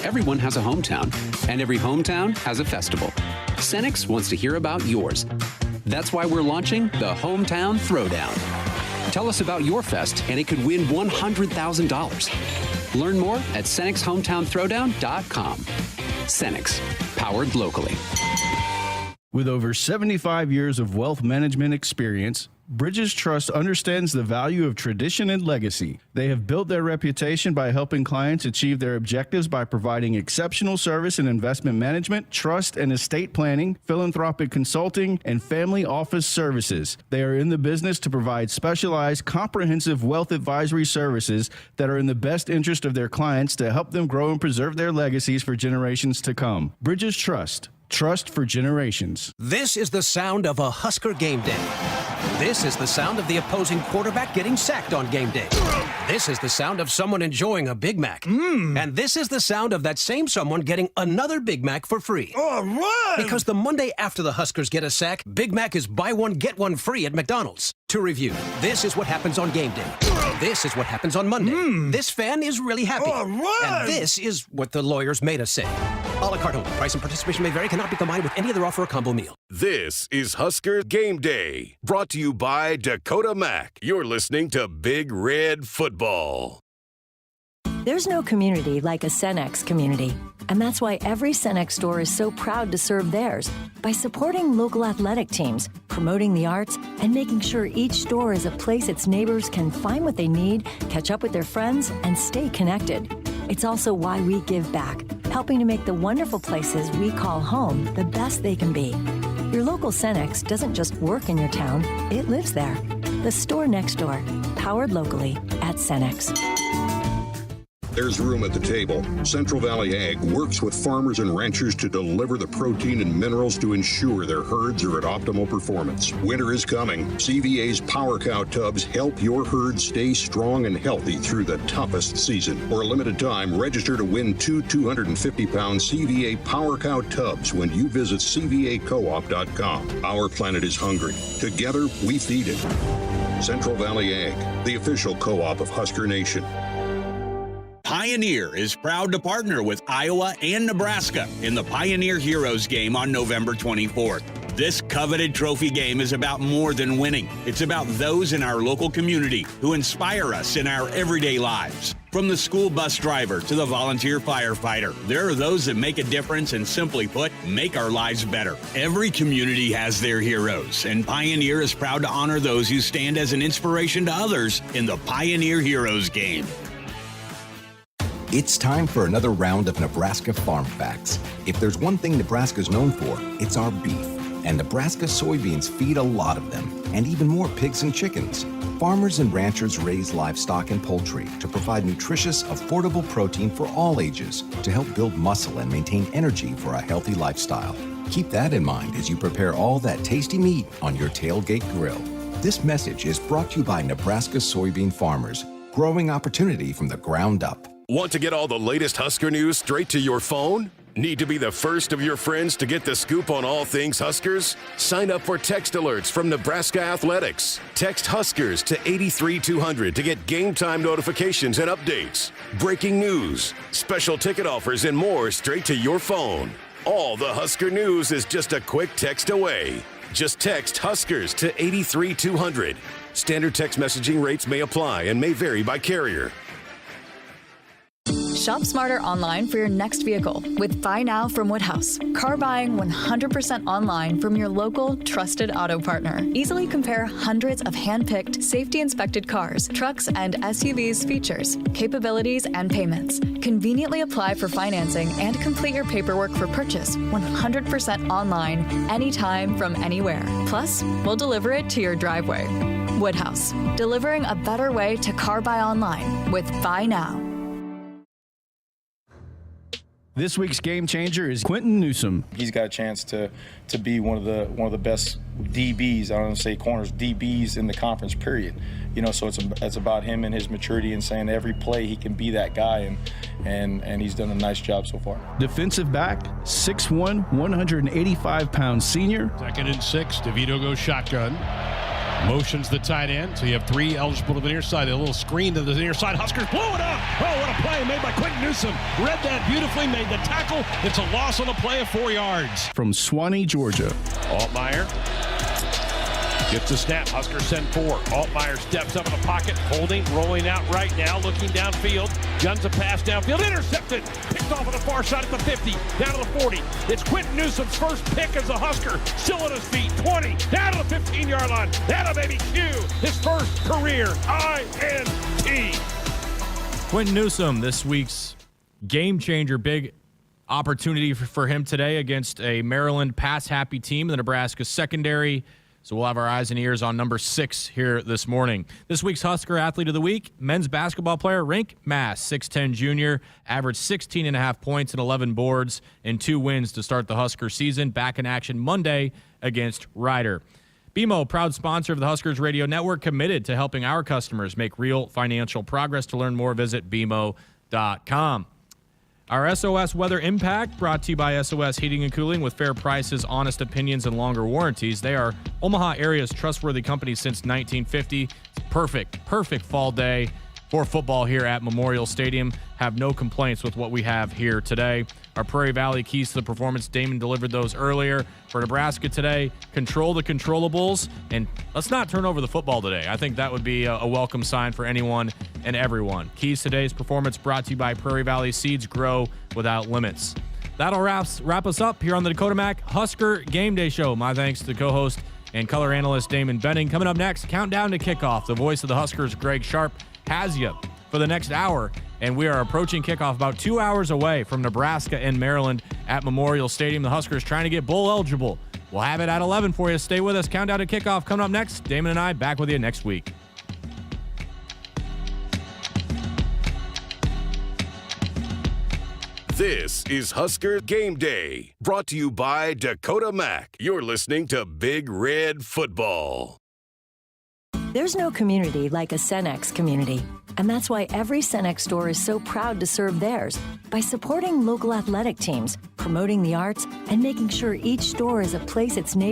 Everyone has a hometown, and every hometown has a festival. Senex wants to hear about yours. That's why we're launching the Hometown Throwdown. Tell us about your fest, and it could win $100,000. Learn more at CenexHometownThrowdown.com. Cenex, powered locally. With over 75 years of wealth management experience, Bridges Trust understands the value of tradition and legacy. They have built their reputation by helping clients achieve their objectives by providing exceptional service in investment management, trust and estate planning, philanthropic consulting, and family office services. They are in the business to provide specialized, comprehensive wealth advisory services that are in the best interest of their clients to help them grow and preserve their legacies for generations to come. Bridges Trust. Trust for generations. This is the sound of a Husker game day. This is the sound of the opposing quarterback getting sacked on game day. This is the sound of someone enjoying a Big Mac. And this is the sound of that same someone getting another Big Mac for free. All right! Because the Monday after the Huskers get a sack, Big Mac is buy one, get one free at McDonald's. To review, this is what happens on game day. This is what happens on Monday. This fan is really happy. All right! And this is what the lawyers made us say. A la carte only. Price and participation may vary. Cannot be combined with any other offer or combo meal. This is Husker Game Day, brought to you by Dakota Mac. You're listening to Big Red Football. There's no community like a Cenex community. And that's why every Cenex store is so proud to serve theirs by supporting local athletic teams, promoting the arts, and making sure each store is a place its neighbors can find what they need, catch up with their friends, and stay connected. It's also why we give back, helping to make the wonderful places we call home the best they can be. Your local Cenex doesn't just work in your town, it lives there. The store next door, powered locally at Cenex. There's room at the table. Central Valley Ag works with farmers and ranchers to deliver the protein and minerals to ensure their herds are at optimal performance. Winter is coming. CVA's Power Cow tubs help your herd stay strong and healthy through the toughest season. For a limited time, register to win two 250-pound CVA Power Cow tubs when you visit CVAcoop.com. Our planet is hungry. Together, we feed it. Central Valley Ag, the official co-op of Husker Nation. Pioneer is proud to partner with Iowa and Nebraska in the Pioneer Heroes game on November 24th. This coveted trophy game is about more than winning. It's about those in our local community who inspire us in our everyday lives. From the school bus driver to the volunteer firefighter, there are those that make a difference and, simply put, make our lives better. Every community has their heroes, and Pioneer is proud to honor those who stand as an inspiration to others in the Pioneer Heroes game. It's time for another round of Nebraska Farm Facts. If there's one thing Nebraska's known for, it's our beef. And Nebraska soybeans feed a lot of them, and even more pigs and chickens. Farmers and ranchers raise livestock and poultry to provide nutritious, affordable protein for all ages to help build muscle and maintain energy for a healthy lifestyle. Keep that in mind as you prepare all that tasty meat on your tailgate grill. This message is brought to you by Nebraska soybean farmers, growing opportunity from the ground up. Want to get all the latest Husker news straight to your phone? Need to be the first of your friends to get the scoop on all things Huskers? Sign up for text alerts from Nebraska Athletics. Text Huskers to 83200 to get game time notifications and updates, breaking news, special ticket offers, and more straight to your phone. All the Husker news is just a quick text away. Just text Huskers to 83200. Standard text messaging rates may apply and may vary by carrier. Shop smarter online for your next vehicle with Buy Now from Woodhouse. Car buying 100% online from your local trusted auto partner. Easily compare hundreds of hand-picked, safety-inspected cars, trucks, and SUVs' features, capabilities, and payments. Conveniently apply for financing and complete your paperwork for purchase 100% online, anytime from anywhere. Plus, we'll deliver it to your driveway. Woodhouse, delivering a better way to car buy online with Buy Now. This week's game changer is Quentin Newsome. He's got a chance to be one of the best DBs. I don't want to say corners, DBs in the conference. Period. You know, so it's about him and his maturity and saying every play he can be that guy, and he's done a nice job so far. Defensive back, 6'1", 185-pound senior. 2nd and 6. DeVito goes shotgun. Motions the tight end, so you have 3 eligible to the near side. A little screen to the near side. Huskers blow it up. Oh, what a play made by Quentin Newsome. Read that beautifully, made the tackle. It's a loss on the play of 4 yards. From Swanee, Georgia. Altmaier Gets the snap. Huskers send 4. Altmaier steps up in the pocket, holding, rolling out right now, looking downfield. Guns a pass downfield. Intercepted. Picked off on the far side at the 50. Down to the 40. It's Quentin Newsom's first pick as a Husker. Still on his feet. 20. Down to the 15-yard line. That'll maybe Q. His first career INT. Quentin Newsom, this week's game changer. Big opportunity for him today against a Maryland pass-happy team in the Nebraska secondary. So we'll have our eyes and ears on number 6 here this morning. This week's Husker Athlete of the Week, men's basketball player Rink Mass, 6'10 junior, averaged 16.5 points and 11 boards and 2 wins to start the Husker season. Back in action Monday against Rider. BMO, proud sponsor of the Huskers Radio Network, committed to helping our customers make real financial progress. To learn more, visit BMO.com. Our SOS Weather Impact, brought to you by SOS Heating and Cooling, with fair prices, honest opinions, and longer warranties. They are Omaha area's trustworthy company since 1950. It's perfect fall day for football here at Memorial Stadium. Have no complaints with what we have here today. Our Prairie Valley keys to the performance, Damon delivered those earlier. For Nebraska today, control the controllables, and let's not turn over the football today. I think that would be a welcome sign for anyone and everyone. Keys to today's performance brought to you by Prairie Valley Seeds, grow without limits. That'll wrap us up here on the Dakota Mac Husker Game Day Show. My thanks to co-host and color analyst Damon Benning. Coming up next, countdown to kickoff. The voice of the Huskers, Greg Sharp, has you for the next hour, and we are approaching kickoff about 2 hours away from Nebraska and Maryland at Memorial Stadium. The Huskers trying to get bowl eligible. We'll have it at 11 for you. Stay with us. Countdown to kickoff coming up next. Damon and I back with you next week. This is Husker Game Day, brought to you by Dakota Mac. You're listening to Big Red Football. There's no community like a Cenex community. And that's why every Cenex store is so proud to serve theirs by supporting local athletic teams, promoting the arts, and making sure each store is a place its neighbors